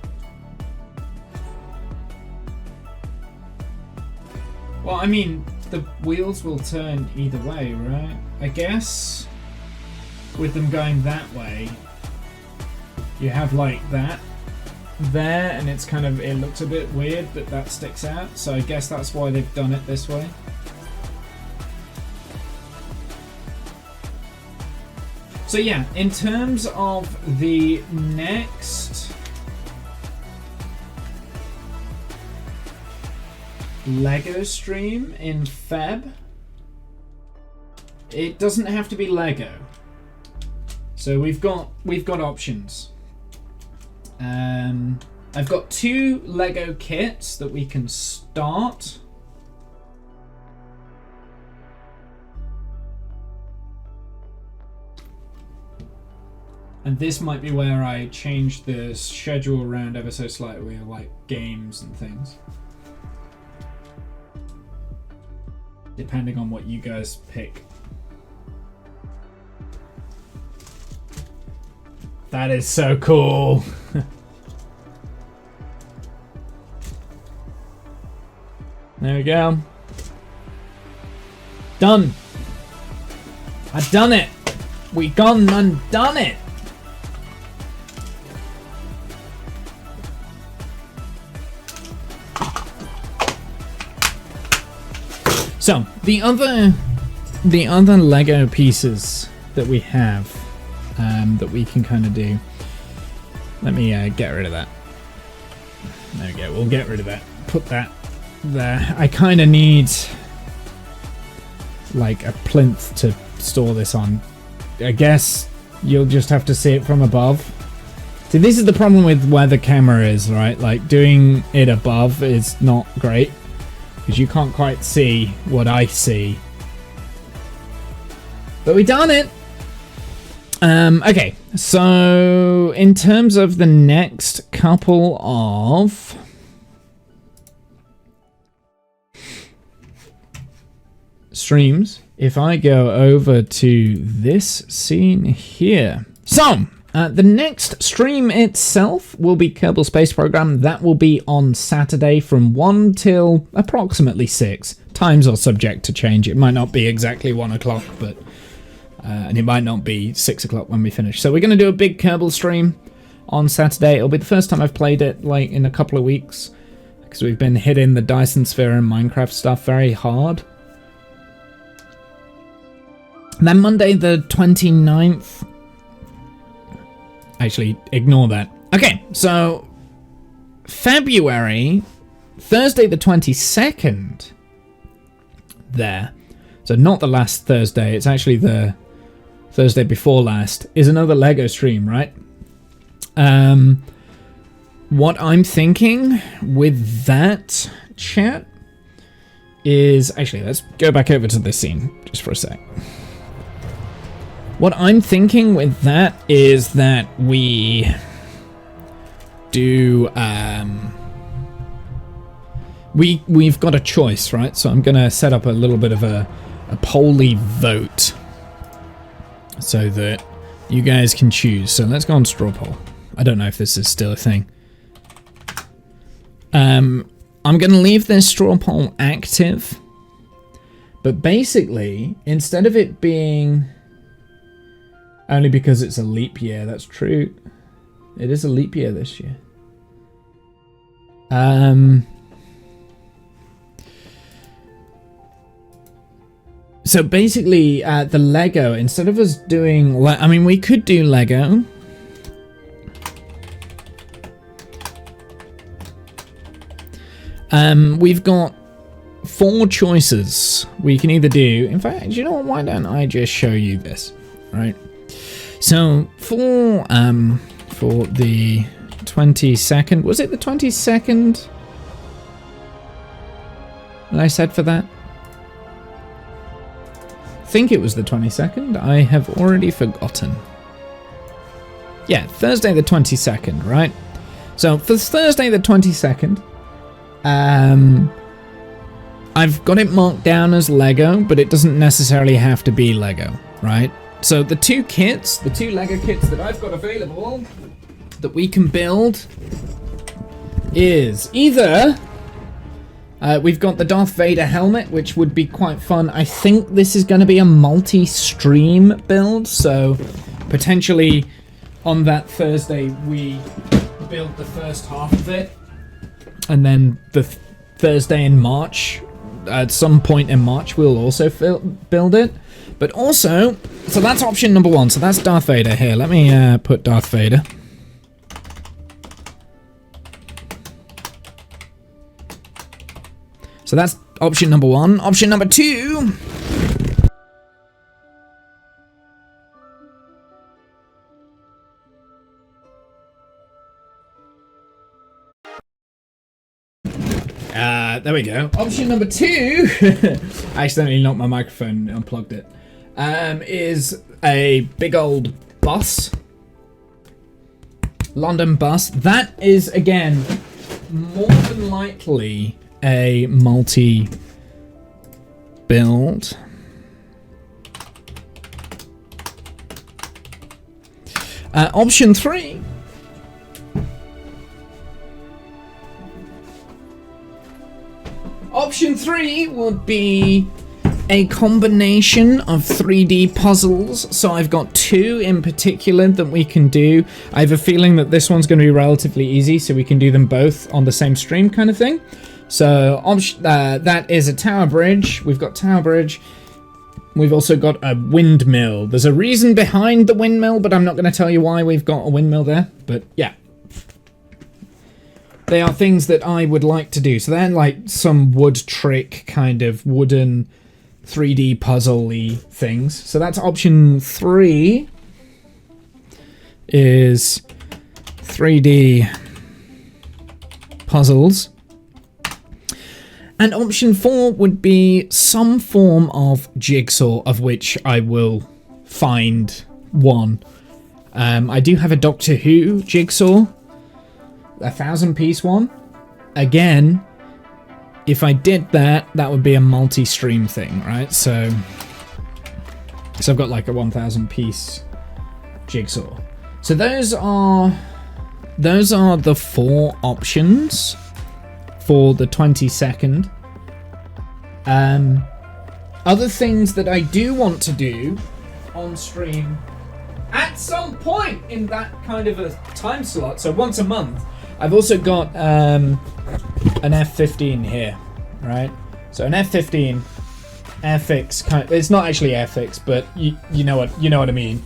Well, I mean, the wheels will turn either way, right? I guess with them going that way, you have like that there, and it's kind of, it looks a bit weird that that sticks out. So I guess that's why they've done it this way. So yeah, in terms of the next Lego stream in Feb, it doesn't have to be Lego. So we've got options. I've got 2 Lego kits that we can start. And this might be where I change the schedule around ever so slightly, like games and things. Depending on what you guys pick. That is so cool. There we go. Done. I've done it. We gone and done it. So the other Lego pieces that we have that we can kind of do. Let me get rid of that. There we go. We'll get rid of that. Put that there. I kind of need like a plinth to store this on. I guess you'll just have to see it from above. See, this is the problem with where the camera is, right? Like doing it above is not great, because you can't quite see what I see. But we done it! Okay, so in terms of the next couple of streams, if I go over to this scene here. So, the next stream itself will be Kerbal Space Program. That will be on Saturday from 1 till approximately 6. Times are subject to change. It might not be exactly 1 o'clock, but and it might not be 6 o'clock when we finish. So we're going to do a big Kerbal stream on Saturday. It'll be the first time I've played it like in a couple of weeks, because we've been hitting the Dyson Sphere and Minecraft stuff very hard. And then Monday the 29th... Actually, ignore that. Okay, so February, Thursday the 22nd, there. So not the last Thursday, it's actually the Thursday before last, is another Lego stream, right? What I'm thinking with that, chat, is... Actually, let's go back over to this scene just for a sec. What I'm thinking with that is that we do... We've got a choice, right? So I'm going to set up a little bit of a poll-y vote so that you guys can choose. So let's go on straw poll. I don't know if this is still a thing. I'm going to leave this straw poll active, but basically, instead of it being... Only because it's a leap year, that's true. It is a leap year this year. So basically, the Lego, instead of us doing... I mean, we could do Lego. We've got 4 choices we can either do. In fact, you know what? Why don't I just show you this, right? So for the 22nd, was it the 22nd that I said for that? I think it was the 22nd. I have already forgotten. Yeah, Thursday the 22nd, right? So for Thursday the 22nd, I've got it marked down as Lego, but it doesn't necessarily have to be Lego, right? So the two Lego kits that I've got available that we can build is either we've got the Darth Vader helmet, which would be quite fun. I think this is going to be a multi-stream build, so potentially on that Thursday we build the first half of it, and then the Thursday in March, at some point in March, we'll also build it. But also, so that's option number one. So that's Darth Vader. Here, let me put Darth Vader. So that's option number one. Option number two. There we go. Option number two. I accidentally knocked my microphone, unplugged it. Is a big old bus. London bus. That is, again, more than likely a multi-build. Option three. Option three would be a combination of 3D puzzles. So I've got two in particular that we can do. I have a feeling that this one's going to be relatively easy, so we can do them both on the same stream kind of thing. So that is a tower bridge. We've got tower bridge. We've also got a windmill. There's a reason behind the windmill, but I'm not going to tell you why we've got a windmill there. But yeah. They are things that I would like to do. So they're like some wood trick kind of wooden 3D puzzle-y things. So that's option three. Is 3D puzzles. And option four would be some form of jigsaw, of which I will find one. I do have a Doctor Who jigsaw. 1,000-piece one. Again, if I did that, that would be a multi-stream thing, right? So I've got like a 1,000-piece jigsaw. So those are the four options for the 22nd. Other things that I do want to do on stream at some point in that kind of a time slot, so once a month. I've also got an F-15 here, right? So an F-15 airfix kind of, it's not actually airfix, but you know what I mean.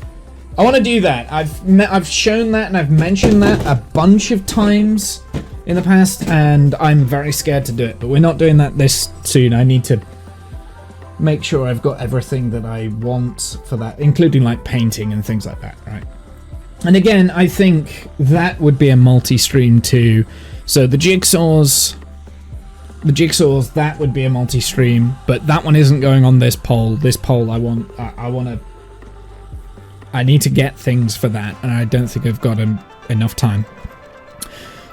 I want to do that. I've shown that and I've mentioned that a bunch of times in the past, and I'm very scared to do it. But we're not doing that this soon. I need to make sure I've got everything that I want for that, including like painting and things like that, right? And again, I think that would be a multi-stream too. So the jigsaws, that would be a multi-stream, but that one isn't going on this poll. This poll, I need to get things for that, and I don't think I've got enough time.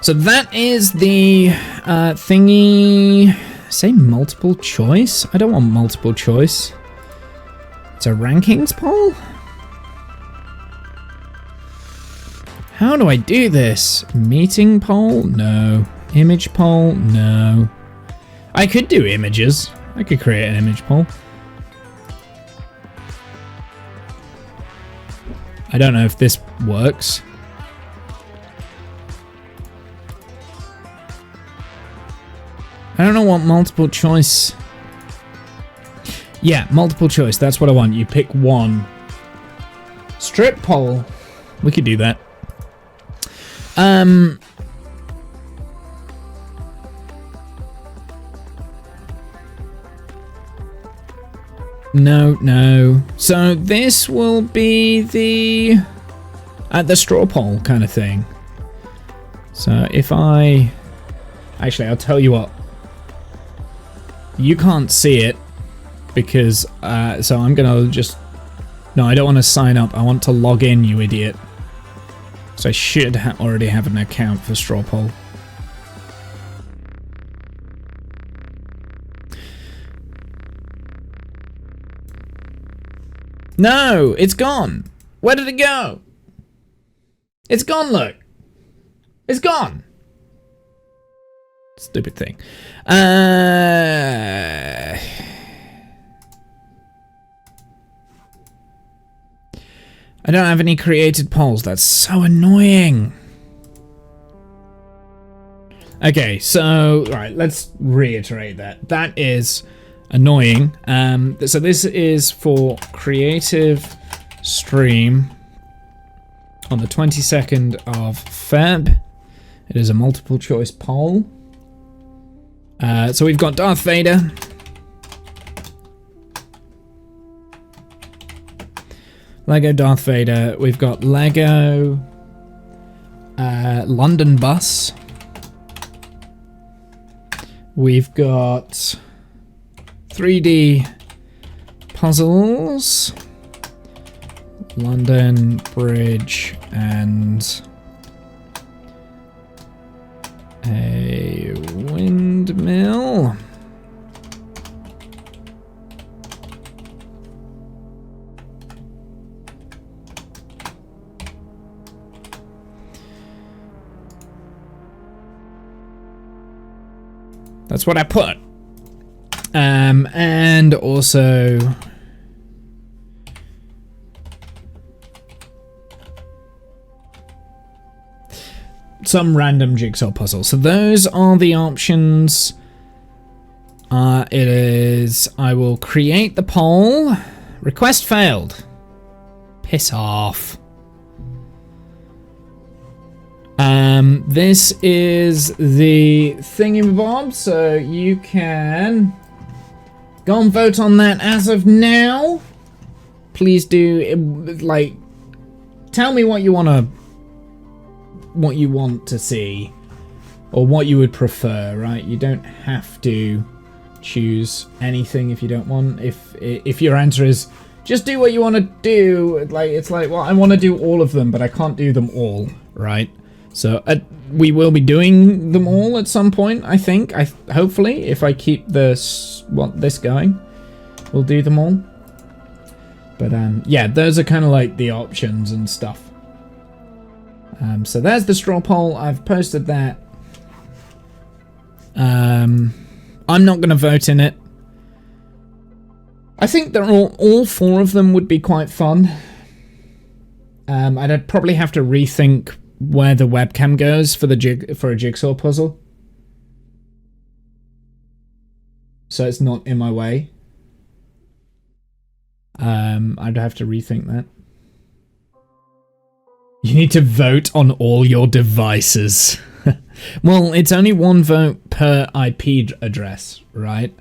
So that is the thingy. Say multiple choice? I don't want multiple choice. It's a rankings poll? How do I do this? Meeting poll? No. Image poll? No. I could do images. I could create an image poll. I don't know if this works. I don't know what multiple choice. Yeah, multiple choice. That's what I want. You pick one. Strip poll. We could do that. No. So this will be the straw poll kind of thing. So if actually, I'll tell you what. You can't see it because so I'm gonna just. No, I don't want to sign up. I want to log in, you idiot. So I should already have an account for straw poll. No, it's gone. Where did it go? It's gone, look. It's gone. Stupid thing. I don't have any created polls. That's so annoying. Okay, so, right, let's reiterate that. That is annoying. So this is for creative stream on the 22nd of Feb. It is a multiple choice poll. So we've got Darth Vader. Lego Darth Vader. We've got Lego London Bus. We've got 3D puzzles, London Bridge, and a windmill. That's what I put. And also some random jigsaw puzzle. So those are the options. It is, I will create the poll. Request failed. Piss off. This is the thingy-bob, so you can go and vote on that as of now. Please do, like, tell me what you want to see, or what you would prefer, right? You don't have to choose anything if you don't want. If your answer is just do what you want to do, like, it's like, well, I want to do all of them, but I can't do them all, right? So we will be doing them all at some point, I think. Hopefully, if I keep this going, we'll do them all. But yeah, those are kind of like the options and stuff. So there's the straw poll. I've posted that. I'm not going to vote in it. I think they're all four of them would be quite fun. I'd probably have to rethink where the webcam goes for a jigsaw puzzle, so it's not in my way. I'd have to rethink that. You need to vote on all your devices. Well, it's only one vote per IP address, right?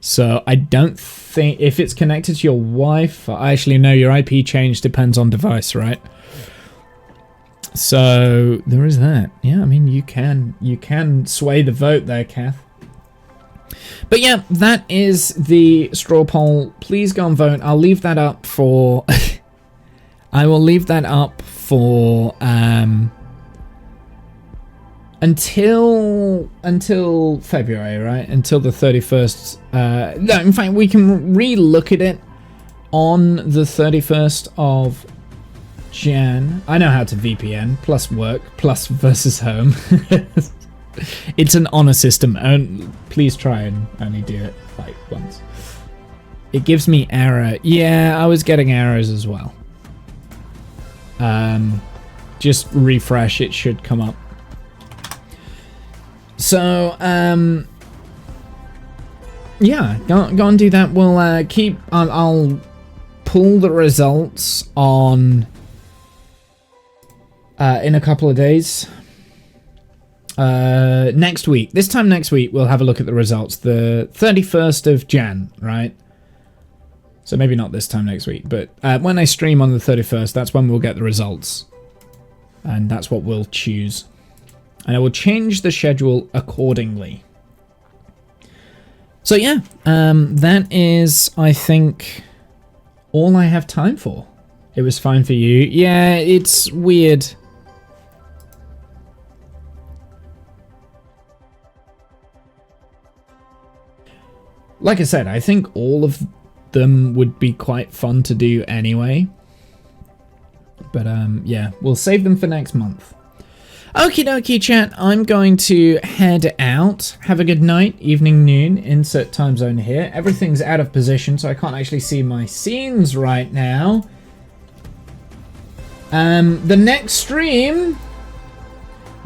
So I don't think if it's connected to your Wi-Fi. Actually, no, your IP change depends on device, right? So there is that. Yeah, I mean, you can sway the vote there, Kath. But yeah, that is the straw poll. Please go and vote. I'll leave that up for I will leave that up for until February, right? Until the 31st. No, in fact, we can re-look at it on the 31st of Jan. I know how to VPN, plus work, plus versus home. It's an honor system. Please try and only do it like once. It gives me error. Yeah, I was getting errors as well. Just refresh, it should come up. So, yeah, go and do that. We'll I'll pull the results on in a couple of days. Next week. This time next week, we'll have a look at the results. The 31st of Jan, right? So maybe not this time next week, but when I stream on the 31st, that's when we'll get the results. And that's what we'll choose. And I will change the schedule accordingly. So yeah, that is, I think, all I have time for. It was fine for you. Yeah, it's weird. Like I said, I think all of them would be quite fun to do anyway. But yeah, we'll save them for next month. Okie dokie, chat. I'm going to head out. Have a good night, evening, noon. Insert time zone here. Everything's out of position, so I can't actually see my scenes right now. The next stream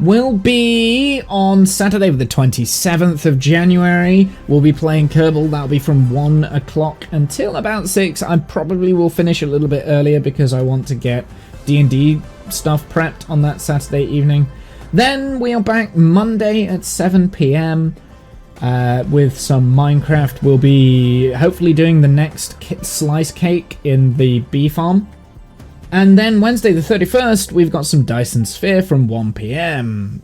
will be on Saturday, the 27th of January. We'll be playing Kerbal. That'll be from 1 o'clock until about 6. I probably will finish a little bit earlier because I want to get D&D stuff prepped on that Saturday evening. Then we are back Monday at 7 p.m. With some Minecraft. We'll be hopefully doing the next slice cake in the bee farm. And then Wednesday the 31st, we've got some Dyson Sphere from 1 p.m.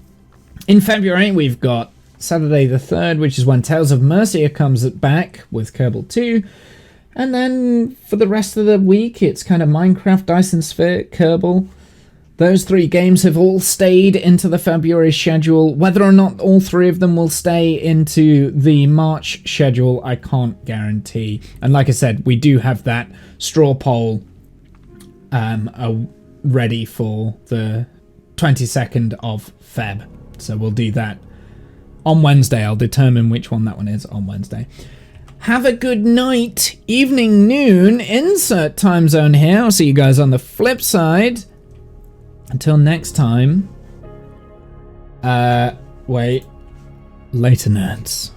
In February, we've got Saturday the 3rd, which is when Tales of Mercia comes back with Kerbal 2. And then for the rest of the week, it's kind of Minecraft, Dyson Sphere, Kerbal. Those 3 games have all stayed into the February schedule. Whether or not all 3 of them will stay into the March schedule, I can't guarantee. And like I said, we do have that straw poll ready for the 22nd of Feb. So we'll do that on Wednesday. I'll determine which one that one is on Wednesday. Have a good night, evening, noon, insert time zone here. I'll see you guys on the flip side. Until next time. Wait. Later, nerds.